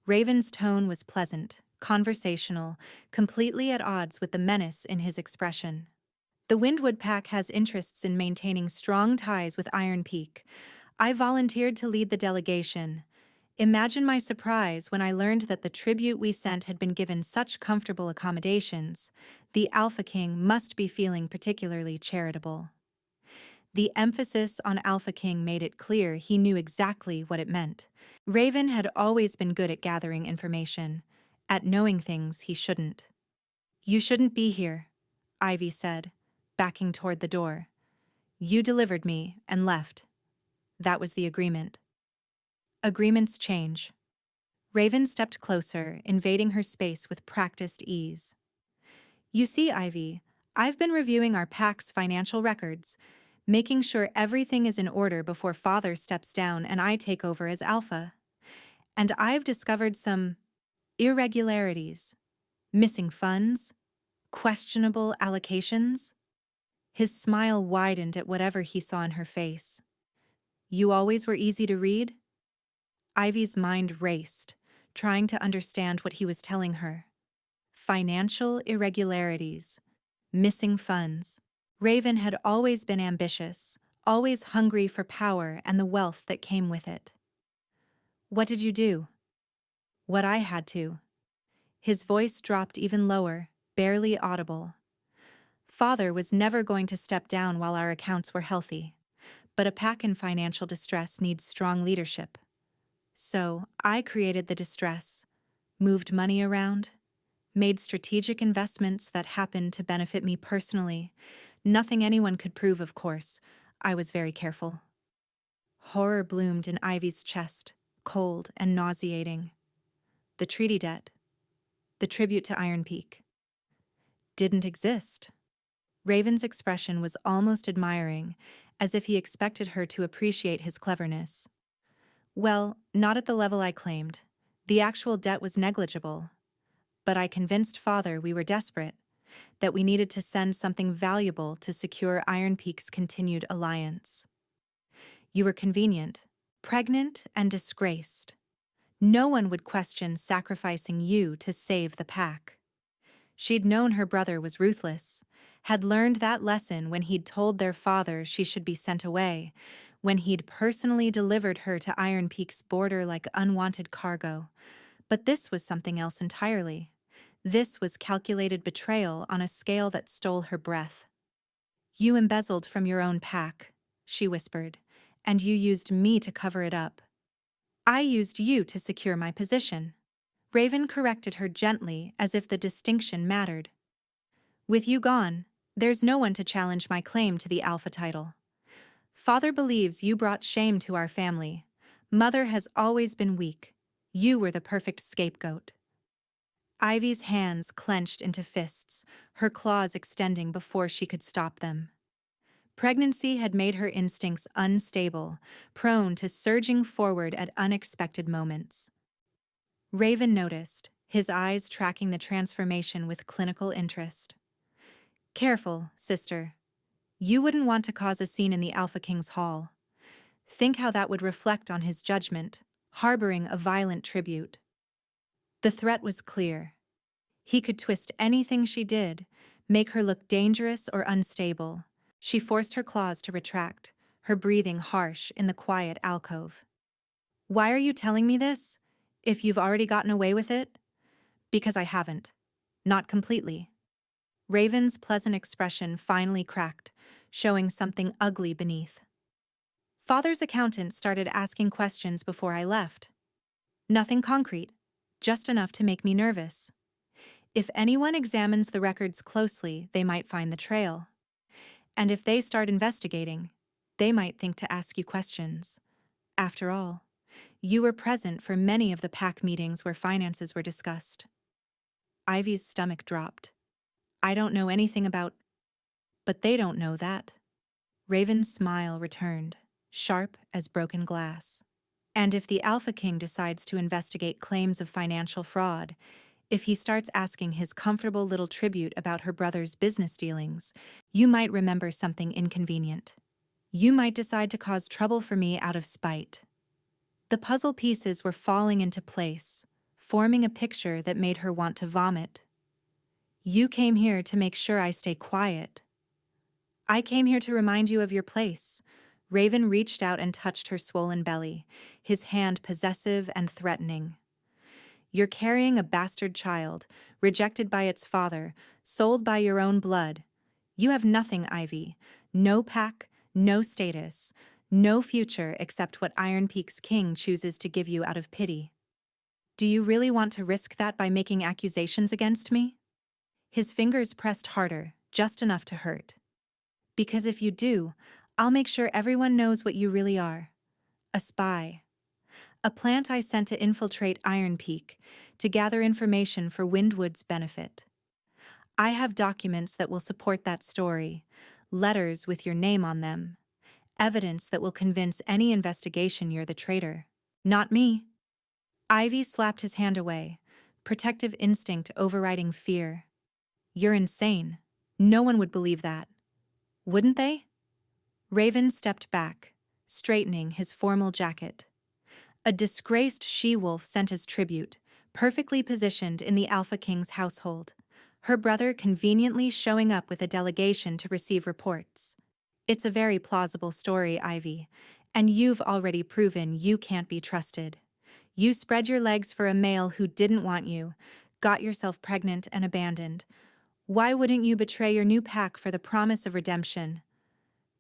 Speaker 1: Raven's tone was pleasant, conversational, completely at odds with the menace in his expression. "The Windwood Pack has interests in maintaining strong ties with Iron Peak. I volunteered to lead the delegation. Imagine my surprise when I learned that the tribute we sent had been given such comfortable accommodations. The Alpha King must be feeling particularly charitable." The emphasis on Alpha King made it clear he knew exactly what it meant. Raven had always been good at gathering information, at knowing things he shouldn't. "You shouldn't be here," Ivy said, backing toward the door. "You delivered me and left. That was the agreement." Agreements change. Raven stepped closer, invading her space with practiced ease. "You see, Ivy, I've been reviewing our pack's financial records, making sure everything is in order before Father steps down and I take over as Alpha. And I've discovered some irregularities, missing funds, questionable allocations." His smile widened at whatever he saw in her face. "You always were easy to read?" Ivy's mind raced, trying to understand what he was telling her. Financial irregularities, missing funds. Raven had always been ambitious, always hungry for power and the wealth that came with it. "What did you do?" "What I had to." His voice dropped even lower, barely audible. "Father was never going to step down while our accounts were healthy, but a pack in financial distress needs strong leadership. So I created the distress, moved money around, made strategic investments that happened to benefit me personally. Nothing anyone could prove, of course. I was very careful." Horror bloomed in Ivy's chest, cold and nauseating. The treaty debt, the tribute to Iron Peak, didn't exist. Raven's expression was almost admiring, as if he expected her to appreciate his cleverness. "Well, not at the level I claimed. The actual debt was negligible. But I convinced Father we were desperate, that we needed to send something valuable to secure Iron Peak's continued alliance. You were convenient, pregnant, and disgraced. No one would question sacrificing you to save the pack." She'd known her brother was ruthless, had learned that lesson when he'd told their father she should be sent away, when he'd personally delivered her to Iron Peak's border like unwanted cargo. But this was something else entirely. This was calculated betrayal on a scale that stole her breath. "You embezzled from your own pack," she whispered, "and you used me to cover it up. I used you to secure my position." Raven corrected her gently, as if the distinction mattered. "With you gone, there's no one to challenge my claim to the Alpha title. Father believes you brought shame to our family. Mother has always been weak. You were the perfect scapegoat." Ivy's hands clenched into fists, her claws extending before she could stop them. Pregnancy had made her instincts unstable, prone to surging forward at unexpected moments. Raven noticed, his eyes tracking the transformation with clinical interest. "Careful, sister. You wouldn't want to cause a scene in the Alpha King's hall. Think how that would reflect on his judgment, harboring a violent tribute." The threat was clear. He could twist anything she did, make her look dangerous or unstable. She forced her claws to retract, her breathing harsh in the quiet alcove. "Why are you telling me this, if you've already gotten away with it?" "Because I haven't. Not completely." Raven's pleasant expression finally cracked, showing something ugly beneath. "Father's accountant started asking questions before I left. Nothing concrete, just enough to make me nervous. If anyone examines the records closely, they might find the trail. And if they start investigating, they might think to ask you questions. After all, you were present for many of the PAC meetings where finances were discussed." Ivy's stomach dropped. "I don't know anything about—" "But they don't know that." Raven's smile returned, sharp as broken glass. "And if the Alpha King decides to investigate claims of financial fraud, if he starts asking his comfortable little tribute about her brother's business dealings, you might remember something inconvenient. You might decide to cause trouble for me out of spite." The puzzle pieces were falling into place, forming a picture that made her want to vomit. "You came here to make sure I stay quiet." "I came here to remind you of your place." Raven reached out and touched her swollen belly, his hand possessive and threatening. "You're carrying a bastard child, rejected by its father, sold by your own blood. You have nothing, Ivy. No pack, no status, no future except what Iron Peak's king chooses to give you out of pity. Do you really want to risk that by making accusations against me?" His fingers pressed harder, just enough to hurt. "Because if you do, I'll make sure everyone knows what you really are. A spy. A plant I sent to infiltrate Iron Peak, to gather information for Windwood's benefit. I have documents that will support that story, letters with your name on them, evidence that will convince any investigation you're the traitor. Not me." Ivy slapped his hand away, protective instinct overriding fear. "You're insane. No one would believe that. Wouldn't they?" Raven stepped back, straightening his formal jacket. A disgraced she-wolf sent as tribute, perfectly positioned in the Alpha King's household. Her brother conveniently showing up with a delegation to receive reports. It's a very plausible story, Ivy, and you've already proven you can't be trusted. You spread your legs for a male who didn't want you, got yourself pregnant and abandoned. Why wouldn't you betray your new pack for the promise of redemption?"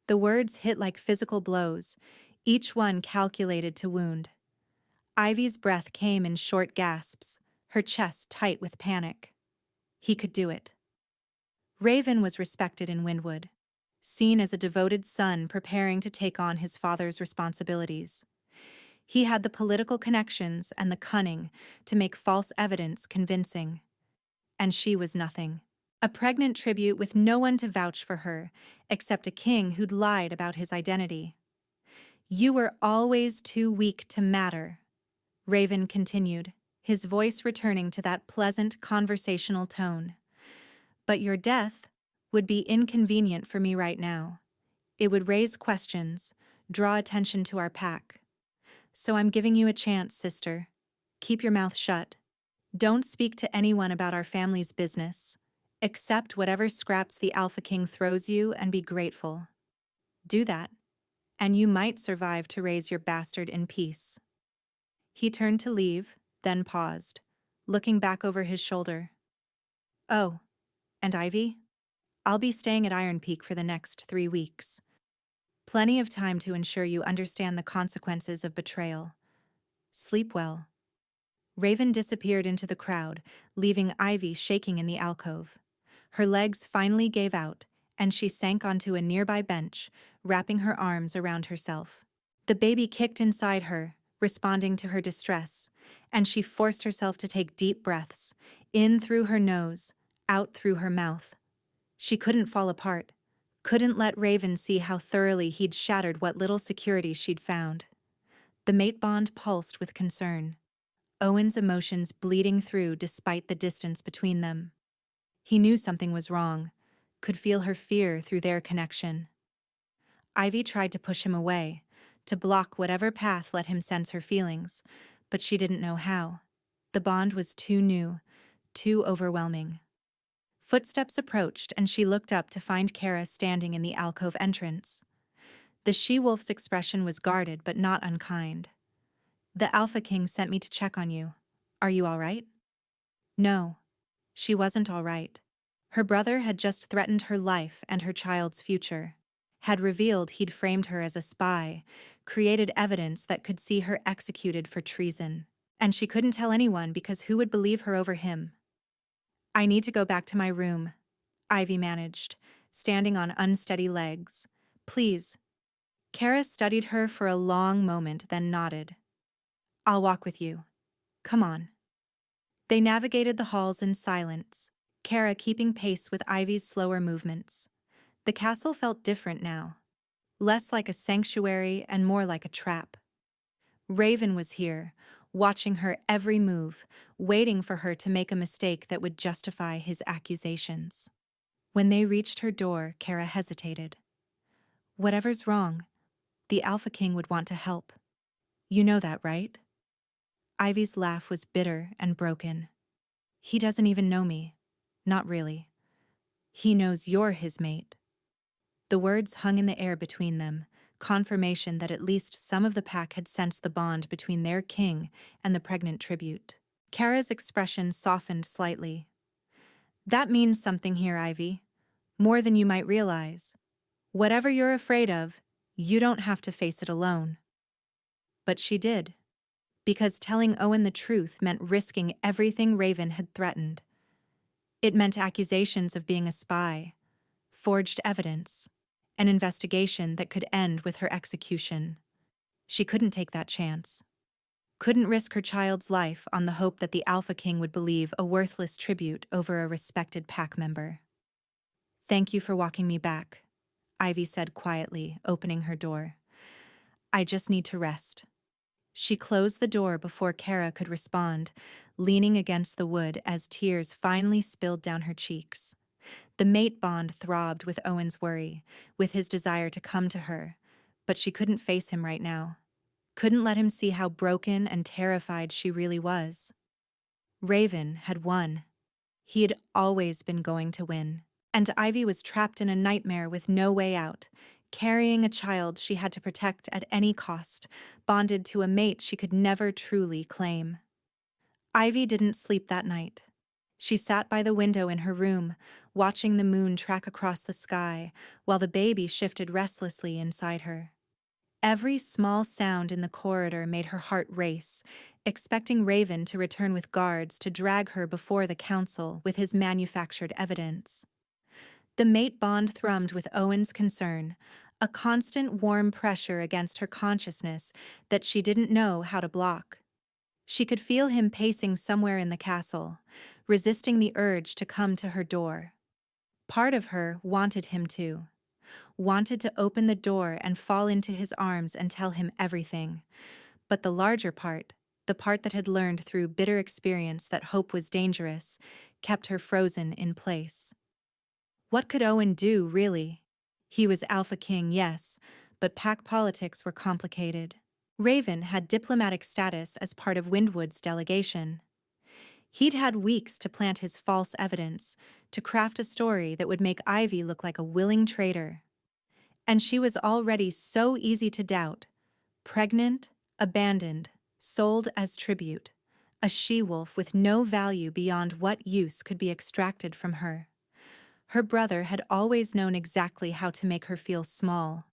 Speaker 1: The words hit like physical blows, each one calculated to wound. Ivy's breath came in short gasps, her chest tight with panic. He could do it. Raven was respected in Windwood, seen as a devoted son preparing to take on his father's responsibilities. He had the political connections and the cunning to make false evidence convincing. And she was nothing. A pregnant tribute with no one to vouch for her, except a king who'd lied about his identity. "You were always too weak to matter," Raven continued, his voice returning to that pleasant conversational tone. "But your death would be inconvenient for me right now. It would raise questions, draw attention to our pack. So I'm giving you a chance, sister. Keep your mouth shut. Don't speak to anyone about our family's business. Accept whatever scraps the Alpha King throws you and be grateful. Do that, and you might survive to raise your bastard in peace. He turned to leave, then paused, looking back over his shoulder. Oh, and Ivy? I'll be staying at Iron Peak for the next 3 weeks. Plenty of time to ensure you understand the consequences of betrayal. Sleep well. Raven disappeared into the crowd, leaving Ivy shaking in the alcove. Her legs finally gave out, and she sank onto a nearby bench, wrapping her arms around herself. The baby kicked inside her, responding to her distress, and she forced herself to take deep breaths, in through her nose, out through her mouth. She couldn't fall apart, couldn't let Raven see how thoroughly he'd shattered what little security she'd found. The mate bond pulsed with concern, Owen's emotions bleeding through despite the distance between them. He knew something was wrong, could feel her fear through their connection. Ivy tried to push him away, to block whatever path let him sense her feelings, but she didn't know how. The bond was too new, too overwhelming. Footsteps approached, and she looked up to find Kara standing in the alcove entrance. The she-wolf's expression was guarded but not unkind. "The Alpha King sent me to check on you. Are you all right?" No, she wasn't all right. Her brother had just threatened her life and her child's future, had revealed he'd framed her as a spy, created evidence that could see her executed for treason. And she couldn't tell anyone because who would believe her over him? "I need to go back to my room," Ivy managed, standing on unsteady legs. "Please." Kara studied her for a long moment, then nodded. "I'll walk with you. Come on." They navigated the halls in silence, Kara keeping pace with Ivy's slower movements. The castle felt different now, less like a sanctuary and more like a trap. Raven was here, watching her every move, waiting for her to make a mistake that would justify his accusations. When they reached her door, Kara hesitated. "Whatever's wrong, the Alpha King would want to help. You know that, right?" Ivy's laugh was bitter and broken. "He doesn't even know me. Not really. He knows you're his mate." The words hung in the air between them, confirmation that at least some of the pack had sensed the bond between their king and the pregnant tribute. Kara's expression softened slightly. "That means something here, Ivy. More than you might realize. Whatever you're afraid of, you don't have to face it alone." But she did. Because telling Owen the truth meant risking everything Raven had threatened. It meant accusations of being a spy, forged evidence, an investigation that could end with her execution. She couldn't take that chance. Couldn't risk her child's life on the hope that the Alpha King would believe a worthless tribute over a respected pack member. "Thank you for walking me back," Ivy said quietly, opening her door. "I just need to rest." She closed the door before Kara could respond, leaning against the wood as tears finally spilled down her cheeks. The mate bond throbbed with Owen's worry, with his desire to come to her, but she couldn't face him right now. Couldn't let him see how broken and terrified she really was. Raven had won. He had always been going to win. And Ivy was trapped in a nightmare with no way out, carrying a child she had to protect at any cost, bonded to a mate she could never truly claim. Ivy didn't sleep that night. She sat by the window in her room, watching the moon track across the sky, while the baby shifted restlessly inside her. Every small sound in the corridor made her heart race, expecting Raven to return with guards to drag her before the council with his manufactured evidence. The mate bond thrummed with Owen's concern, a constant warm pressure against her consciousness that she didn't know how to block. She could feel him pacing somewhere in the castle, resisting the urge to come to her door. Part of her wanted him to. Wanted to open the door and fall into his arms and tell him everything. But the larger part, the part that had learned through bitter experience that hope was dangerous, kept her frozen in place. What could Owen do, really? He was Alpha King, yes, but pack politics were complicated. Raven had diplomatic status as part of Windwood's delegation. He'd had weeks to plant his false evidence, to craft a story that would make Ivy look like a willing traitor. And she was already so easy to doubt. Pregnant, abandoned, sold as tribute. A she-wolf with no value beyond what use could be extracted from her. Her brother had always known exactly how to make her feel small.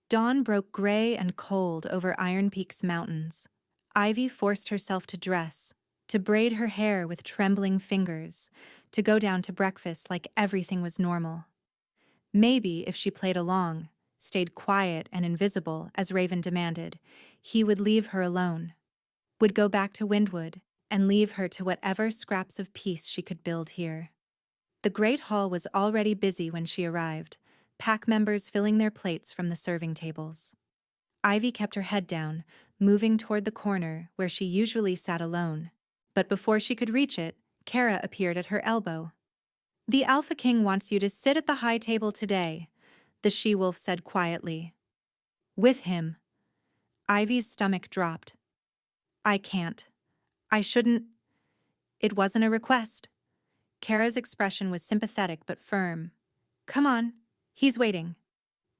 Speaker 1: Dawn broke gray and cold over Iron Peak's mountains. Ivy forced herself to dress, to braid her hair with trembling fingers, to go down to breakfast like everything was normal. Maybe if she played along, stayed quiet and invisible as Raven demanded, he would leave her alone, would go back to Windwood and leave her to whatever scraps of peace she could build here. The Great Hall was already busy when she arrived, pack members filling their plates from the serving tables. Ivy kept her head down, moving toward the corner where she usually sat alone. But before she could reach it, Kara appeared at her elbow. "The Alpha King wants you to sit at the high table today," the she-wolf said quietly. "With him." Ivy's stomach dropped. "I can't. I shouldn't." It wasn't a request. Kara's expression was sympathetic but firm. "Come on. He's waiting."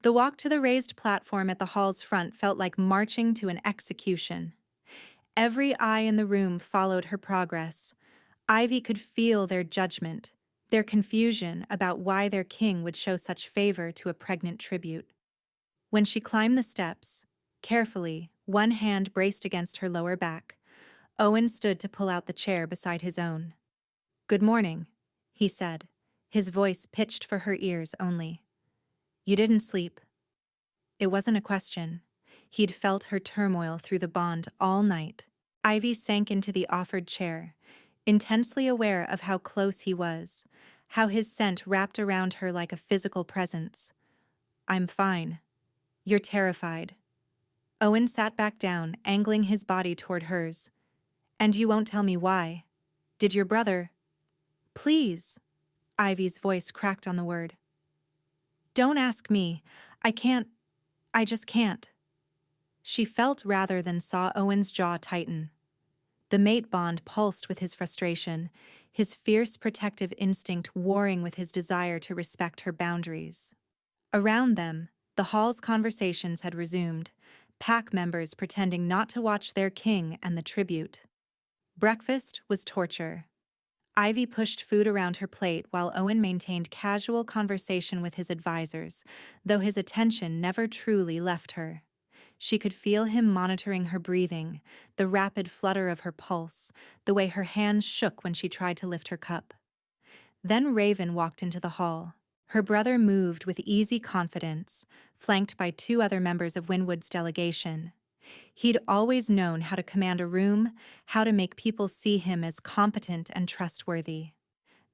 Speaker 1: The walk to the raised platform at the hall's front felt like marching to an execution. Every eye in the room followed her progress. Ivy could feel their judgment, their confusion about why their king would show such favor to a pregnant tribute. When she climbed the steps, carefully, one hand braced against her lower back, Owen stood to pull out the chair beside his own. "Good morning," he said, his voice pitched for her ears only. "You didn't sleep." It wasn't a question. He'd felt her turmoil through the bond all night. Ivy sank into the offered chair, intensely aware of how close he was, how his scent wrapped around her like a physical presence. "I'm fine. You're terrified." Owen sat back down, angling his body toward hers. "And you won't tell me why. Did your brother—" "Please." Ivy's voice cracked on the word. "Don't ask me. I just can't." She felt rather than saw Owen's jaw tighten. The mate bond pulsed with his frustration, his fierce protective instinct warring with his desire to respect her boundaries. Around them, the hall's conversations had resumed, pack members pretending not to watch their king and the tribute. Breakfast was torture. Ivy pushed food around her plate while Owen maintained casual conversation with his advisors, though his attention never truly left her. She could feel him monitoring her breathing, the rapid flutter of her pulse, the way her hands shook when she tried to lift her cup. Then Raven walked into the hall. Her brother moved with easy confidence, flanked by two other members of Winwood's delegation. He'd always known how to command a room, how to make people see him as competent and trustworthy.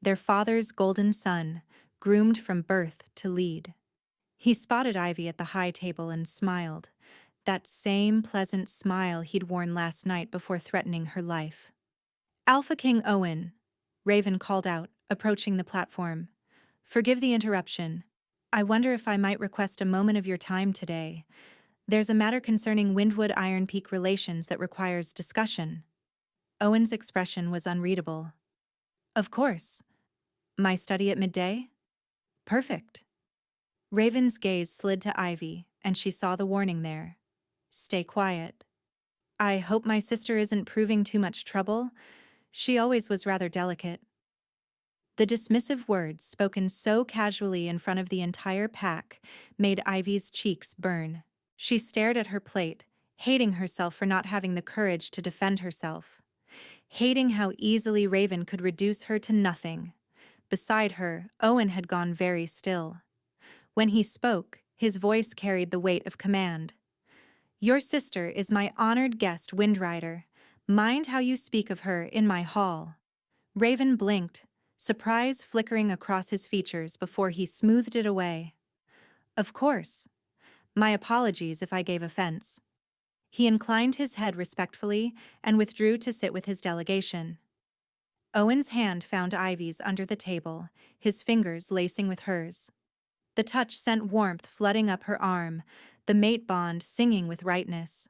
Speaker 1: Their father's golden son, groomed from birth to lead. He spotted Ivy at the high table and smiled, that same pleasant smile he'd worn last night before threatening her life. "Alpha King Owen," Raven called out, approaching the platform. "Forgive the interruption. I wonder if I might request a moment of your time today. There's a matter concerning Windwood Iron Peak relations that requires discussion." Owen's expression was unreadable. "Of course. My study at midday? Perfect." Raven's gaze slid to Ivy, and she saw the warning there. "Stay quiet." "I hope my sister isn't proving too much trouble. She always was rather delicate." The dismissive words, spoken so casually in front of the entire pack, made Ivy's cheeks burn. She stared at her plate, hating herself for not having the courage to defend herself. Hating how easily Raven could reduce her to nothing. Beside her, Owen had gone very still. When he spoke, his voice carried the weight of command. "Your sister is my honored guest, Windrider. Mind how you speak of her in my hall." Raven blinked, surprise flickering across his features before he smoothed it away. "Of course. My apologies if I gave offense." He inclined his head respectfully and withdrew to sit with his delegation. Owen's hand found Ivy's under the table, his fingers lacing with hers. The touch sent warmth flooding up her arm, the mate bond singing with rightness.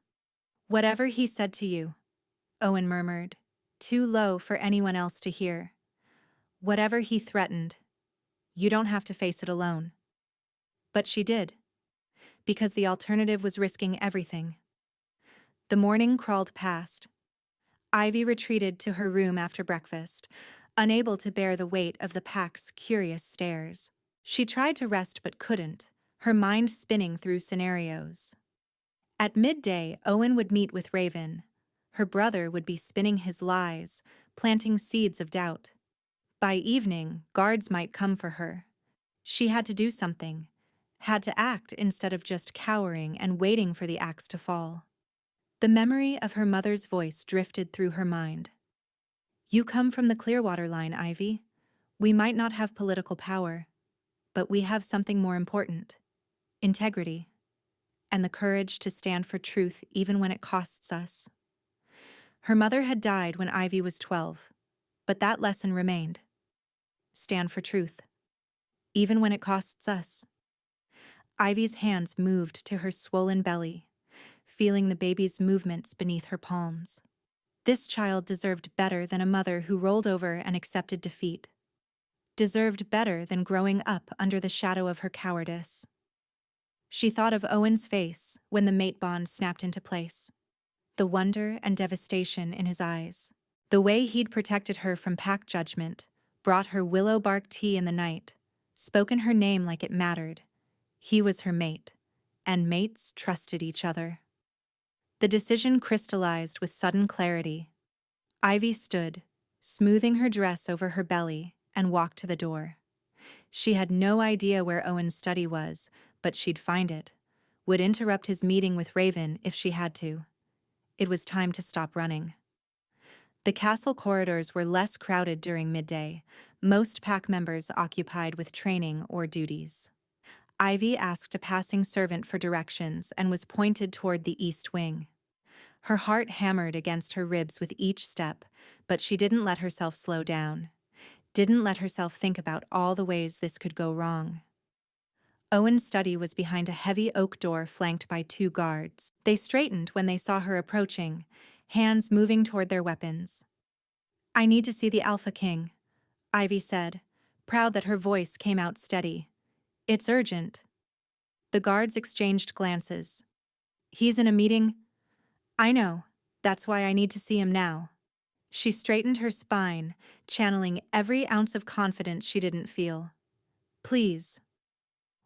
Speaker 1: "Whatever he said to you," Owen murmured, too low for anyone else to hear. "Whatever he threatened, you don't have to face it alone." But she did. because the alternative was risking everything. The morning crawled past. Ivy retreated to her room after breakfast, unable to bear the weight of the pack's curious stares. She tried to rest but couldn't, her mind spinning through scenarios. At midday, Owen would meet with Raven. Her brother would be spinning his lies, planting seeds of doubt. By evening, guards might come for her. She had to do something, had to act instead of just cowering and waiting for the axe to fall. The memory of her mother's voice drifted through her mind. "You come from the Clearwater line, Ivy. We might not have political power, but we have something more important: integrity, and the courage to stand for truth even when it costs us." Her mother had died when Ivy was 12, but that lesson remained. Stand for truth, even when it costs us. Ivy's hands moved to her swollen belly, feeling the baby's movements beneath her palms. This child deserved better than a mother who rolled over and accepted defeat. Deserved better than growing up under the shadow of her cowardice. She thought of Owen's face when the mate bond snapped into place. The wonder and devastation in his eyes. The way he'd protected her from pack judgment, brought her willow bark tea in the night, spoken her name like it mattered. He was her mate, and mates trusted each other. The decision crystallized with sudden clarity. Ivy stood, smoothing her dress over her belly, and walked to the door. She had no idea where Owen's study was, but she'd find it. Would interrupt his meeting with Raven if she had to. It was time to stop running. The castle corridors were less crowded during midday, most pack members occupied with training or duties. Ivy asked a passing servant for directions and was pointed toward the east wing. Her heart hammered against her ribs with each step, but she didn't let herself slow down. Didn't let herself think about all the ways this could go wrong. Owen's study was behind a heavy oak door flanked by 2 guards. They straightened when they saw her approaching, hands moving toward their weapons. "I need to see the Alpha King," Ivy said, proud that her voice came out steady. "It's urgent." The guards exchanged glances. "He's in a meeting?" "I know. That's why I need to see him now." She straightened her spine, channeling every ounce of confidence she didn't feel. "Please."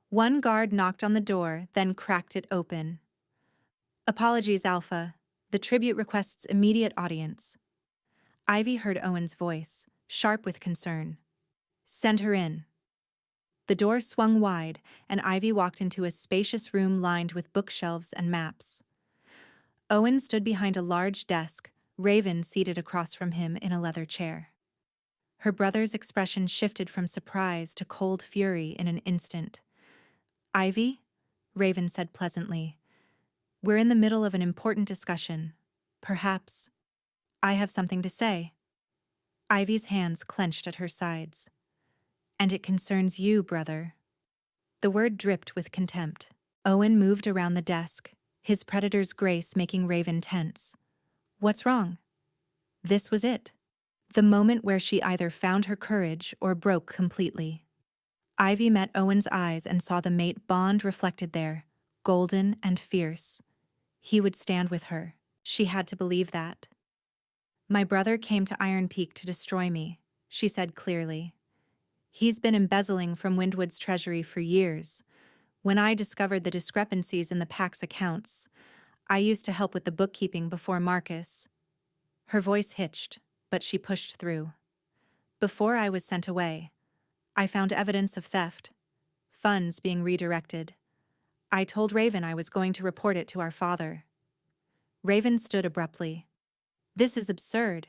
Speaker 1: One guard knocked on the door, then cracked it open. "Apologies, Alpha. The tribute requests immediate audience." Ivy heard Owen's voice, sharp with concern. "Send her in." The door swung wide, and Ivy walked into a spacious room lined with bookshelves and maps. Owen stood behind a large desk, Raven seated across from him in a leather chair. Her brother's expression shifted from surprise to cold fury in an instant. "Ivy?" Raven said pleasantly. "We're in the middle of an important discussion. Perhaps I have something to say." Ivy's hands clenched at her sides. "And it concerns you, brother." The word dripped with contempt. Owen moved around the desk, his predator's grace making Raven tense. What's wrong? This was it. The moment where she either found her courage or broke completely. Ivy met Owen's eyes and saw the mate bond reflected there, golden and fierce. He would stand with her. She had to believe that. "My brother came to Iron Peak to destroy me," she said clearly. "He's been embezzling from Windwood's treasury for years. When I discovered the discrepancies in the pack's accounts, I used to help with the bookkeeping before Marcus." Her voice hitched, but she pushed through. "Before I was sent away, I found evidence of theft, funds being redirected. I told Raven I was going to report it to our father." Raven stood abruptly. "This is absurd.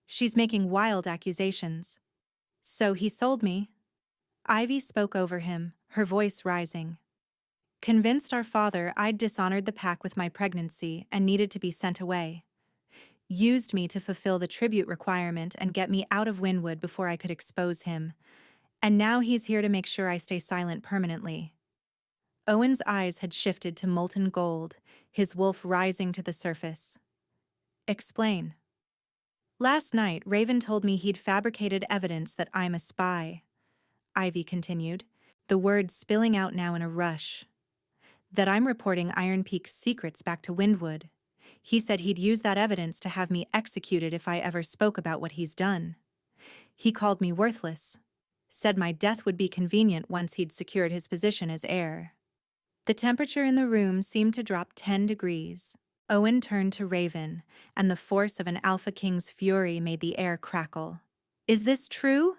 Speaker 1: She's making wild accusations." "So he sold me." Ivy spoke over him, her voice rising. "Convinced our father I'd dishonored the pack with my pregnancy and needed to be sent away. Used me to fulfill the tribute requirement and get me out of Wynwood before I could expose him. And now he's here to make sure I stay silent permanently." Owen's eyes had shifted to molten gold, his wolf rising to the surface. "Explain." "Last night, Raven told me he'd fabricated evidence that I'm a spy," Ivy continued, the words spilling out now in a rush. That I'm reporting Iron Peak's secrets back to Windwood. He said he'd use that evidence to have me executed if I ever spoke about what he's done. He called me worthless. Said my death would be convenient once he'd secured his position as heir. The temperature in the room seemed to drop 10 degrees. Owen turned to Raven, and the force of an Alpha King's fury made the air crackle. Is this true?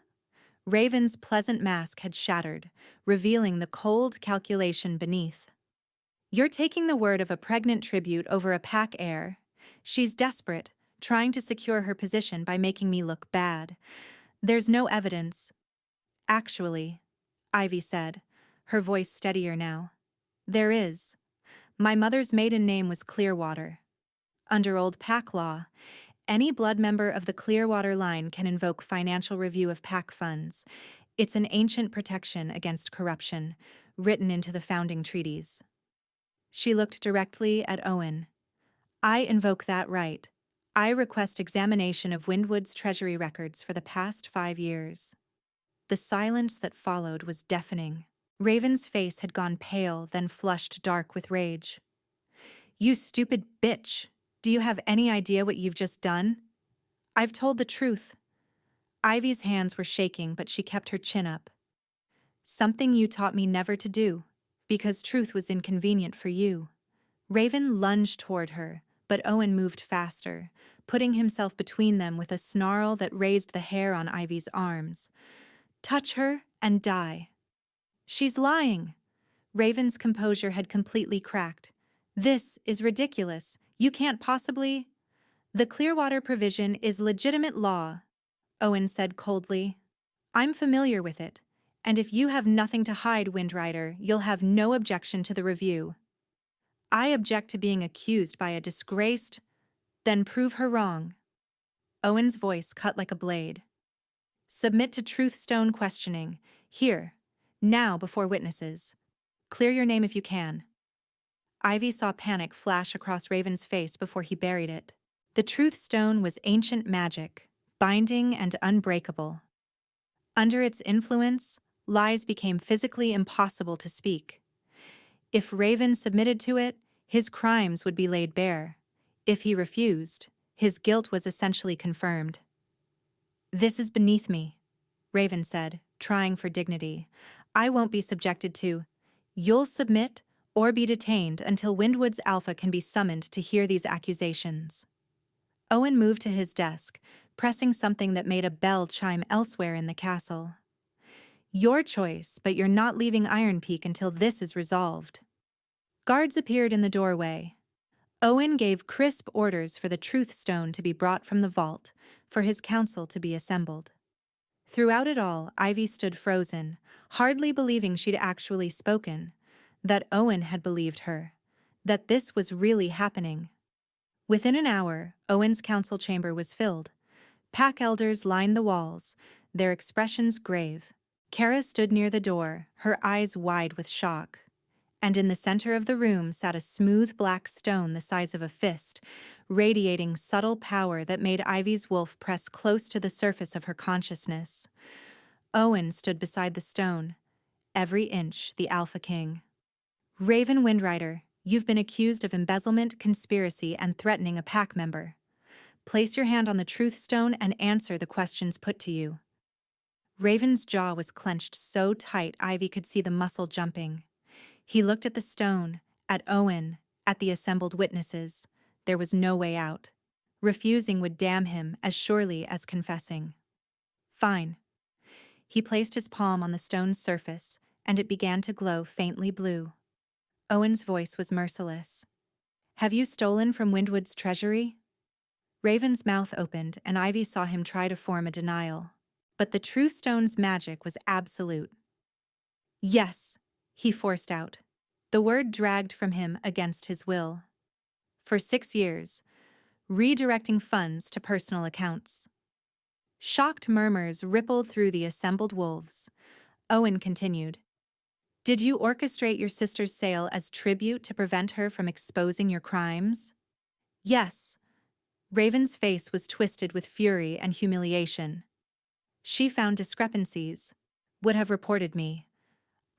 Speaker 1: Raven's pleasant mask had shattered, revealing the cold calculation beneath. You're taking the word of a pregnant tribute over a pack heir. She's desperate, trying to secure her position by making me look bad. There's no evidence. Actually, Ivy said, her voice steadier now. There is. My mother's maiden name was Clearwater. Under old pack law, any blood member of the Clearwater line can invoke financial review of pack funds. It's an ancient protection against corruption, written into the founding treaties. She looked directly at Owen. I invoke that right. I request examination of Windwood's treasury records for the past 5 years. The silence that followed was deafening. Raven's face had gone pale, then flushed dark with rage. You stupid bitch! Do you have any idea what you've just done? I've told the truth. Ivy's hands were shaking, but she kept her chin up. Something you taught me never to do, because truth was inconvenient for you. Raven lunged toward her, but Owen moved faster, putting himself between them with a snarl that raised the hair on Ivy's arms. Touch her and die. She's lying. Raven's composure had completely cracked. This is ridiculous. You can't possibly… The Clearwater provision is legitimate law, Owen said coldly. I'm familiar with it, and if you have nothing to hide, Windrider, you'll have no objection to the review. I object to being accused by a disgraced… Then prove her wrong. Owen's voice cut like a blade. Submit to Truthstone questioning, here, now before witnesses. Clear your name if you can. Ivy saw panic flash across Raven's face before he buried it. The Truthstone was ancient magic, binding and unbreakable. Under its influence, lies became physically impossible to speak. If Raven submitted to it, his crimes would be laid bare. If he refused, his guilt was essentially confirmed. This is beneath me, Raven said, trying for dignity. I won't be subjected to… You'll submit or be detained until Windwood's Alpha can be summoned to hear these accusations. Owen moved to his desk, pressing something that made a bell chime elsewhere in the castle. Your choice, but you're not leaving Iron Peak until this is resolved. Guards appeared in the doorway. Owen gave crisp orders for the Truthstone to be brought from the vault, for his council to be assembled. Throughout it all, Ivy stood frozen, hardly believing she'd actually spoken, that Owen had believed her, that this was really happening. Within an hour, Owen's council chamber was filled. Pack elders lined the walls, their expressions grave. Kara stood near the door, her eyes wide with shock. And in the center of the room sat a smooth black stone the size of a fist, radiating subtle power that made Ivy's wolf press close to the surface of her consciousness. Owen stood beside the stone, every inch the Alpha King. Raven Windrider, you've been accused of embezzlement, conspiracy, and threatening a pack member. Place your hand on the Truthstone and answer the questions put to you. Raven's jaw was clenched so tight Ivy could see the muscle jumping. He looked at the stone, at Owen, at the assembled witnesses. There was no way out. Refusing would damn him as surely as confessing. Fine. He placed his palm on the stone's surface, and it began to glow faintly blue. Owen's voice was merciless. Have you stolen from Windwood's treasury? Raven's mouth opened, and Ivy saw him try to form a denial. But the Truthstone's magic was absolute. Yes, he forced out. The word dragged from him against his will. For 6 years, redirecting funds to personal accounts. Shocked murmurs rippled through the assembled wolves. Owen continued. Did you orchestrate your sister's sale as tribute to prevent her from exposing your crimes? Yes. Raven's face was twisted with fury and humiliation. She found discrepancies. Would have reported me.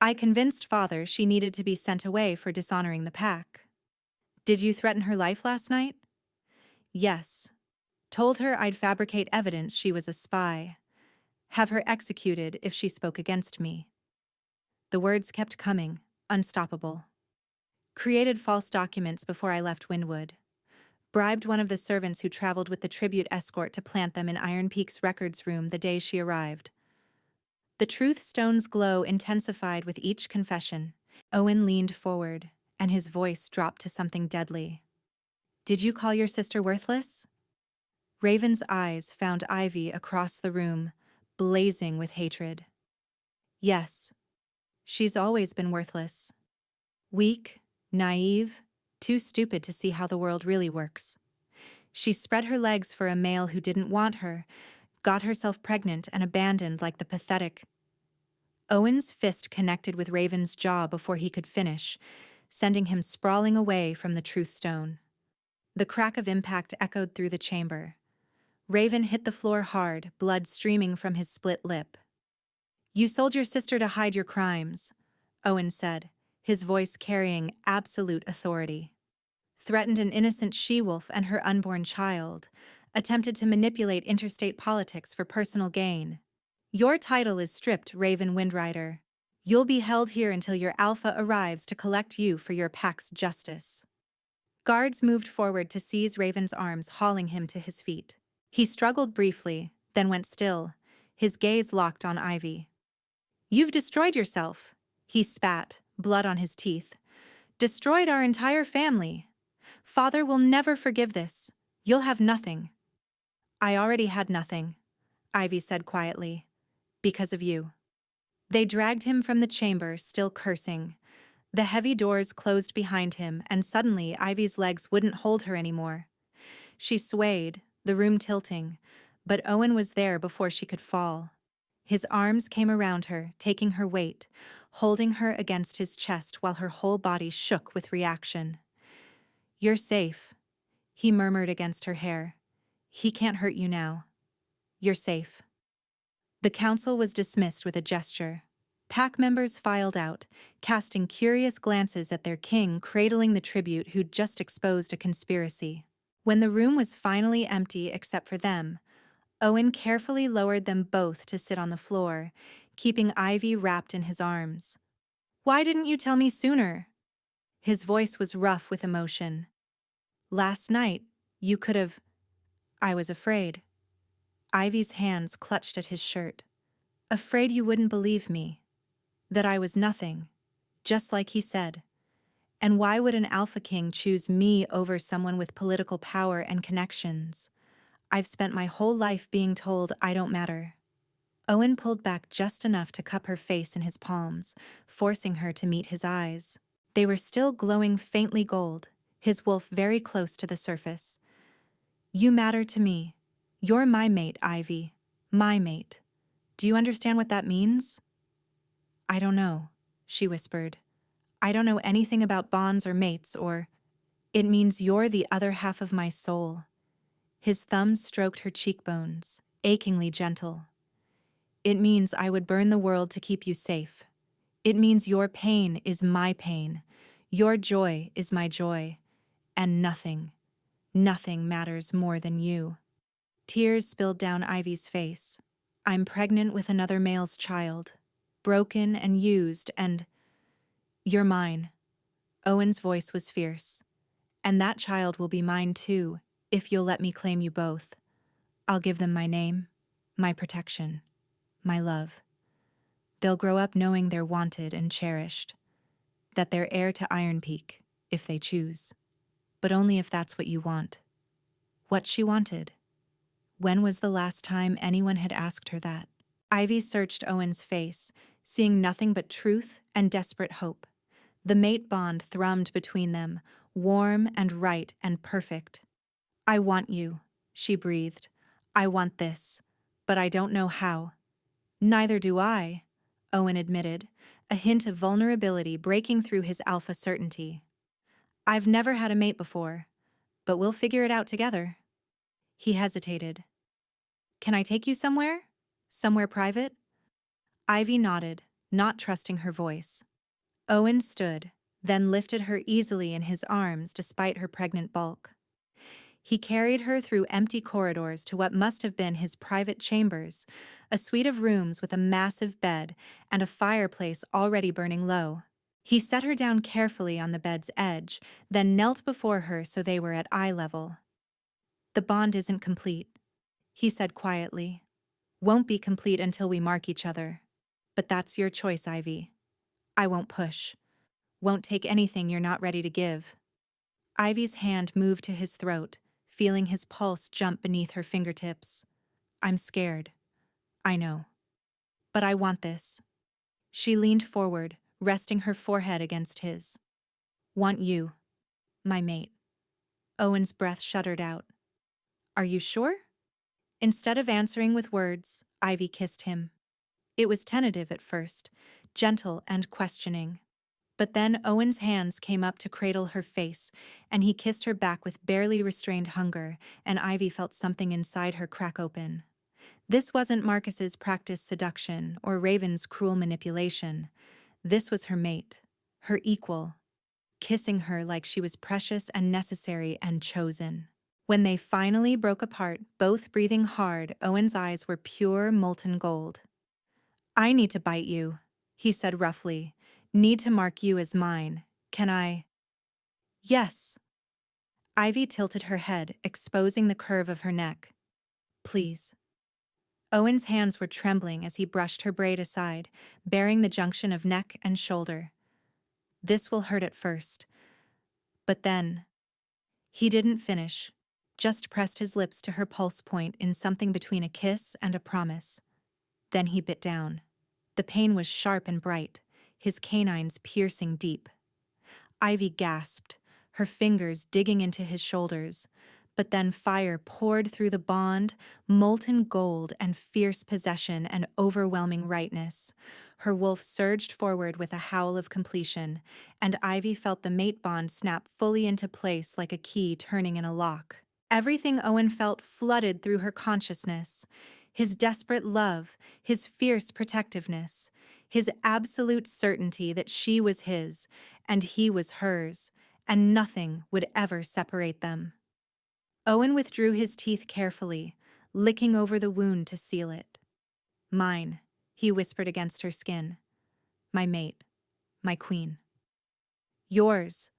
Speaker 1: I convinced Father she needed to be sent away for dishonoring the pack. Did you threaten her life last night? Yes. Told her I'd fabricate evidence she was a spy. Have her executed if she spoke against me. The words kept coming, unstoppable. Created false documents before I left Windwood. Bribed one of the servants who traveled with the tribute escort to plant them in Iron Peak's records room the day she arrived. The truth stone's glow intensified with each confession. Owen leaned forward, and his voice dropped to something deadly. Did you call your sister worthless? Raven's eyes found Ivy across the room, blazing with hatred. Yes, she's always been worthless. Weak, naive, too stupid to see how the world really works. She spread her legs for a male who didn't want her, got herself pregnant and abandoned like the pathetic. Owen's fist connected with Raven's jaw before he could finish, sending him sprawling away from the truth stone. The crack of impact echoed through the chamber. Raven hit the floor hard, blood streaming from his split lip. You sold your sister to hide your crimes, Owen said, his voice carrying absolute authority. Threatened an innocent she-wolf and her unborn child, attempted to manipulate interstate politics for personal gain. Your title is stripped, Raven Windrider. You'll be held here until your alpha arrives to collect you for your pack's justice. Guards moved forward to seize Raven's arms, hauling him to his feet. He struggled briefly, then went still, his gaze locked on Ivy. You've destroyed yourself, he spat, blood on his teeth. Destroyed our entire family. Father will never forgive this. You'll have nothing. I already had nothing, Ivy said quietly. Because of you. They dragged him from the chamber, still cursing. The heavy doors closed behind him, and suddenly Ivy's legs wouldn't hold her anymore. She swayed, the room tilting, but Owen was there before she could fall. His arms came around her, taking her weight, holding her against his chest while her whole body shook with reaction. You're safe, he murmured against her hair. He can't hurt you now. You're safe. The council was dismissed with a gesture. Pack members filed out, casting curious glances at their king cradling the tribute who'd just exposed a conspiracy. When the room was finally empty except for them, Owen carefully lowered them both to sit on the floor, keeping Ivy wrapped in his arms. Why didn't you tell me sooner? His voice was rough with emotion. Last night, you could have... I was afraid. Ivy's hands clutched at his shirt. Afraid you wouldn't believe me. That I was nothing. Just like he said. And why would an alpha king choose me over someone with political power and connections? I've spent my whole life being told I don't matter. Owen pulled back just enough to cup her face in his palms, forcing her to meet his eyes. They were still glowing faintly gold, his wolf very close to the surface. You matter to me. You're my mate, Ivy. My mate. Do you understand what that means? I don't know, she whispered. I don't know anything about bonds or mates or... It means you're the other half of my soul. His thumbs stroked her cheekbones, achingly gentle. It means I would burn the world to keep you safe. It means your pain is my pain. Your joy is my joy. And nothing matters more than you. Tears spilled down Ivy's face. I'm pregnant with another male's child. Broken and used and... You're mine. Owen's voice was fierce. And that child will be mine too, if you'll let me claim you both. I'll give them my name, my protection, my love. They'll grow up knowing they're wanted and cherished, that they're heir to Iron Peak, if they choose. But only if that's what you want. What she wanted. When was the last time anyone had asked her that? Ivy searched Owen's face, seeing nothing but truth and desperate hope. The mate bond thrummed between them, warm and right and perfect. I want you, she breathed. I want this, but I don't know how. Neither do I, Owen admitted, a hint of vulnerability breaking through his alpha certainty. I've never had a mate before, but we'll figure it out together. He hesitated. Can I take you somewhere? Somewhere private? Ivy nodded, not trusting her voice. Owen stood, then lifted her easily in his arms despite her pregnant bulk. He carried her through empty corridors to what must have been his private chambers, a suite of rooms with a massive bed and a fireplace already burning low. He set her down carefully on the bed's edge, then knelt before her so they were at eye level. "The bond isn't complete," he said quietly. "Won't be complete until we mark each other. But that's your choice, Ivy. I won't push. Won't take anything you're not ready to give." Ivy's hand moved to his throat, feeling his pulse jump beneath her fingertips. "I'm scared. I know. But I want this." She leaned forward, resting her forehead against his. "Want you, my mate." Owen's breath shuddered out. "Are you sure?" Instead of answering with words, Ivy kissed him. It was tentative at first, gentle and questioning. But then Owen's hands came up to cradle her face, and he kissed her back with barely restrained hunger, and Ivy felt something inside her crack open. This wasn't Marcus's practiced seduction or Raven's cruel manipulation. This was her mate, her equal, kissing her like she was precious and necessary and chosen. When they finally broke apart, both breathing hard, Owen's eyes were pure molten gold. "I need to bite you," he said roughly. "Need to mark you as mine. Can I?" "Yes." Ivy tilted her head, exposing the curve of her neck. "Please." Owen's hands were trembling as he brushed her braid aside, baring the junction of neck and shoulder. "This will hurt at first. But then—" He didn't finish, just pressed his lips to her pulse point in something between a kiss and a promise. Then he bit down. The pain was sharp and bright, his canines piercing deep. Ivy gasped, her fingers digging into his shoulders. But then fire poured through the bond, molten gold and fierce possession and overwhelming rightness. Her wolf surged forward with a howl of completion, and Ivy felt the mate bond snap fully into place like a key turning in a lock. Everything Owen felt flooded through her consciousness. His desperate love, his fierce protectiveness, his absolute certainty that she was his, and he was hers, and nothing would ever separate them. Owen withdrew his teeth carefully, licking over the wound to seal it. "Mine," he whispered against her skin. "My mate, my queen." "Yours,"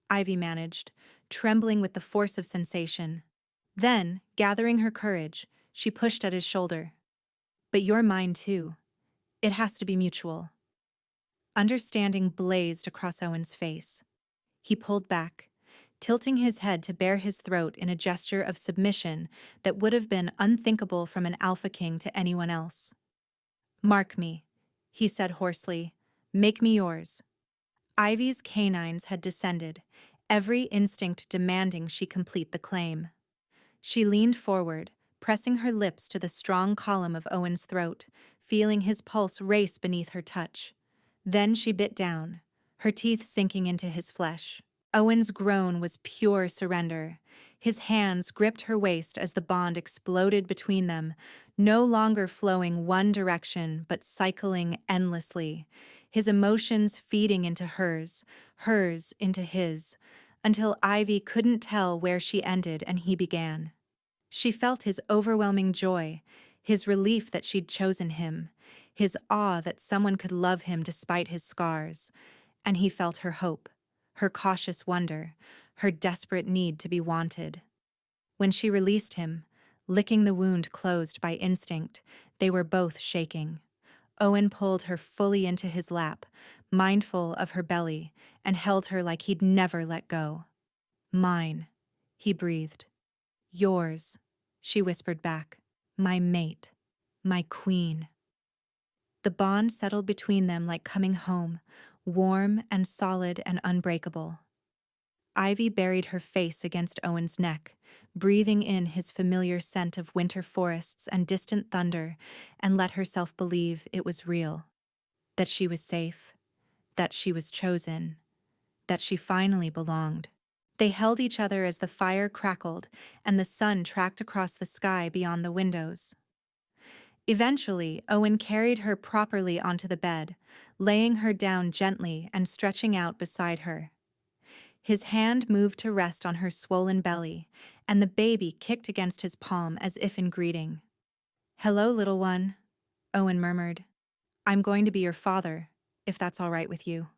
Speaker 1: Ivy managed, trembling with the force of sensation. Then, gathering her courage, she pushed at his shoulder. "But you're mine too. It has to be mutual." Understanding blazed across Owen's face. He pulled back, tilting his head to bare his throat in a gesture of submission that would have been unthinkable from an alpha king to anyone else. "Mark me," he said hoarsely. "Make me yours." Ivy's canines had descended, every instinct demanding she complete the claim. She leaned forward, pressing her lips to the strong column of Owen's throat, feeling his pulse race beneath her touch. Then she bit down, her teeth sinking into his flesh. Owen's groan was pure surrender. His hands gripped her waist as the bond exploded between them, no longer flowing one direction but cycling endlessly, his emotions feeding into hers, hers into his, until Ivy couldn't tell where she ended and he began. She felt his overwhelming joy, his relief that she'd chosen him, his awe that someone could love him despite his scars, and he felt her hope, her cautious wonder, her desperate need to be wanted. When she released him, licking the wound closed by instinct, they were both shaking. Owen pulled her fully into his lap, mindful of her belly, and held her like he'd never let go. "Mine," he breathed. "Yours," she whispered back. "My mate, my queen." The bond settled between them like coming home, warm and solid and unbreakable. Ivy buried her face against Owen's neck, breathing in his familiar scent of winter forests and distant thunder, and let herself believe it was real. That she was safe, that she was chosen, that she finally belonged. They held each other as the fire crackled and the sun tracked across the sky beyond the windows. Eventually, Owen carried her properly onto the bed, laying her down gently and stretching out beside her. His hand moved to rest on her swollen belly, and the baby kicked against his palm as if in greeting. "Hello, little one," Owen murmured. "I'm going to be your father, if that's all right with you."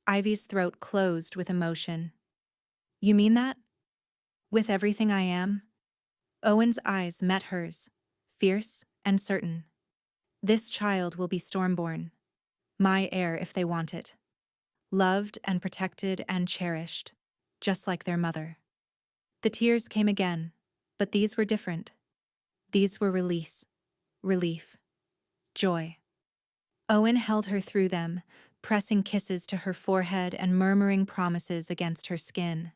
Speaker 1: Ivy's throat closed with emotion. "You mean that? With everything I am?" Owen's eyes met hers, fierce and certain. "This child will be Stormborn, my heir if they want it. Loved and protected and cherished, just like their mother." The tears came again, but these were different. These were release, relief, joy. Owen held her through them, pressing kisses to her forehead and murmuring promises against her skin.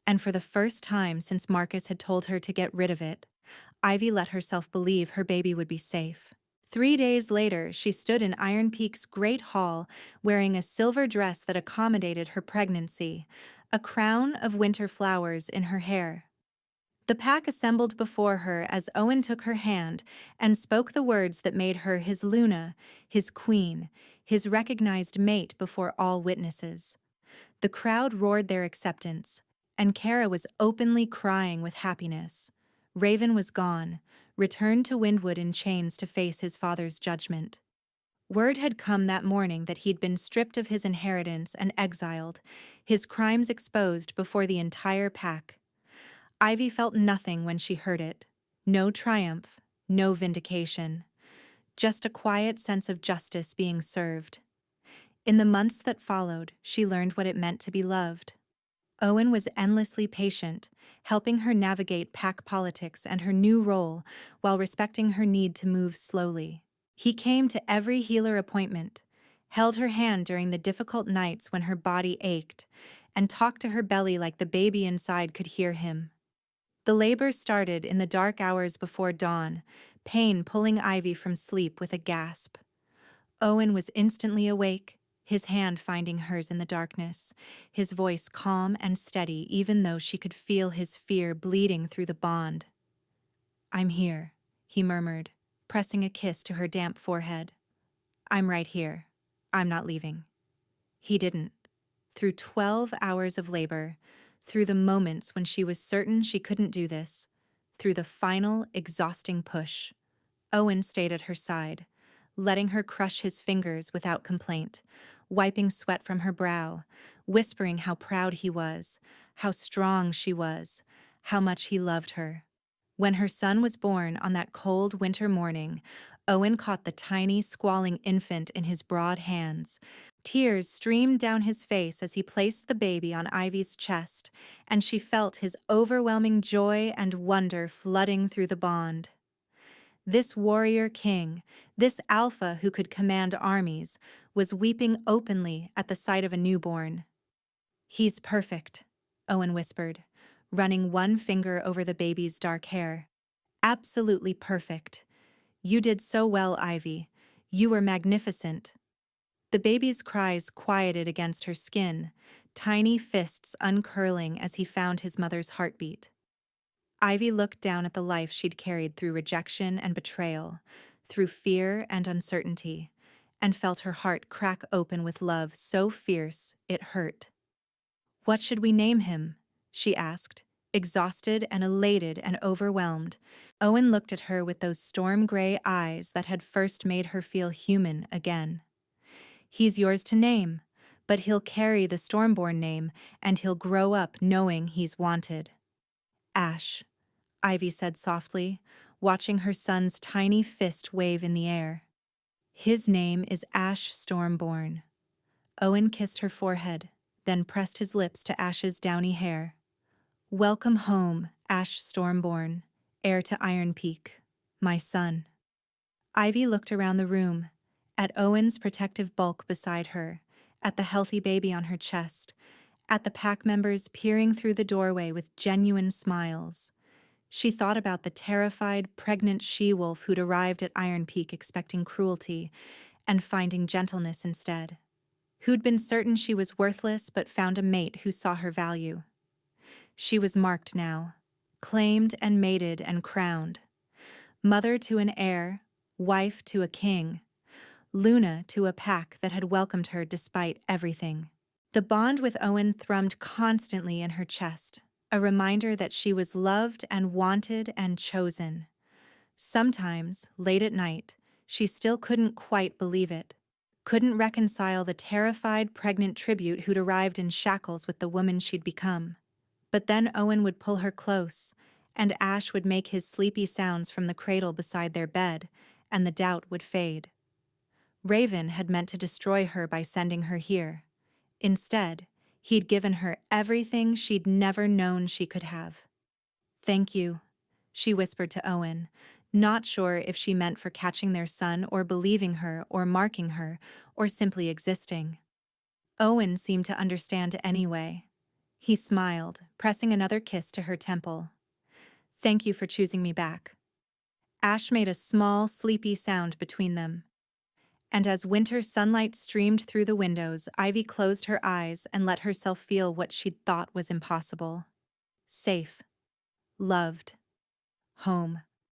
Speaker 1: And for the first time since Marcus had told her to get rid of it, Ivy let herself believe her baby would be safe. 3 days later, she stood in Iron Peak's great hall, wearing a silver dress that accommodated her pregnancy, a crown of winter flowers in her hair. The pack assembled before her as Owen took her hand and spoke the words that made her his Luna, his queen, his recognized mate before all witnesses. The crowd roared their acceptance, and Kara was openly crying with happiness. Raven was gone, returned to Windwood in chains to face his father's judgment. Word had come that morning that he'd been stripped of his inheritance and exiled, his crimes exposed before the entire pack. Ivy felt nothing when she heard it. No triumph, no vindication. Just a quiet sense of justice being served. In the months that followed, she learned what it meant to be loved. Owen was endlessly patient, helping her navigate pack politics and her new role while respecting her need to move slowly. He came to every healer appointment, held her hand during the difficult nights when her body ached, and talked to her belly like the baby inside could hear him. The labor started in the dark hours before dawn, pain pulling Ivy from sleep with a gasp. Owen was instantly awake, his hand finding hers in the darkness, his voice calm and steady even though she could feel his fear bleeding through the bond. "I'm here," he murmured, pressing a kiss to her damp forehead. "I'm right here. I'm not leaving." He didn't. Through 12 hours of labor, through the moments when she was certain she couldn't do this, through the final, exhausting push, Owen stayed at her side, letting her crush his fingers without complaint, wiping sweat from her brow, whispering how proud he was, how strong she was, how much he loved her. When her son was born on that cold winter morning, Owen caught the tiny, squalling infant in his broad hands. Tears streamed down his face as he placed the baby on Ivy's chest, and she felt his overwhelming joy and wonder flooding through the bond. This warrior king, this alpha who could command armies, was weeping openly at the sight of a newborn. "He's perfect," Owen whispered, running one finger over the baby's dark hair. "Absolutely perfect. You did so well, Ivy. You were magnificent." The baby's cries quieted against her skin, tiny fists uncurling as he found his mother's heartbeat. Ivy looked down at the life she'd carried through rejection and betrayal, through fear and uncertainty, and felt her heart crack open with love so fierce it hurt. "What should we name him?" she asked, exhausted and elated and overwhelmed. Owen looked at her with those storm-gray eyes that had first made her feel human again. "He's yours to name, but he'll carry the Stormborn name, and he'll grow up knowing he's wanted." "Ash," Ivy said softly, watching her son's tiny fist wave in the air. "His name is Ash Stormborn." Owen kissed her forehead, then pressed his lips to Ash's downy hair. "Welcome home, Ash Stormborn, heir to Iron Peak, my son." Ivy looked around the room, at Owen's protective bulk beside her, at the healthy baby on her chest, at the pack members peering through the doorway with genuine smiles. She thought about the terrified, pregnant she-wolf who'd arrived at Iron Peak expecting cruelty and finding gentleness instead. Who'd been certain she was worthless but found a mate who saw her value. She was marked now, claimed and mated and crowned. Mother to an heir, wife to a king, Luna to a pack that had welcomed her despite everything. The bond with Owen thrummed constantly in her chest, a reminder that she was loved and wanted and chosen. Sometimes, late at night, she still couldn't quite believe it. Couldn't reconcile the terrified, pregnant tribute who'd arrived in shackles with the woman she'd become. But then Owen would pull her close, and Ash would make his sleepy sounds from the cradle beside their bed, and the doubt would fade. Raven had meant to destroy her by sending her here. Instead, he'd given her everything she'd never known she could have. "Thank you," she whispered to Owen, not sure if she meant for catching their son or believing her or marking her or simply existing. Owen seemed to understand anyway. He smiled, pressing another kiss to her temple. "Thank you for choosing me back." Ash made a small, sleepy sound between them. And as winter sunlight streamed through the windows, Ivy closed her eyes and let herself feel what she'd thought was impossible. Safe. Loved. Home.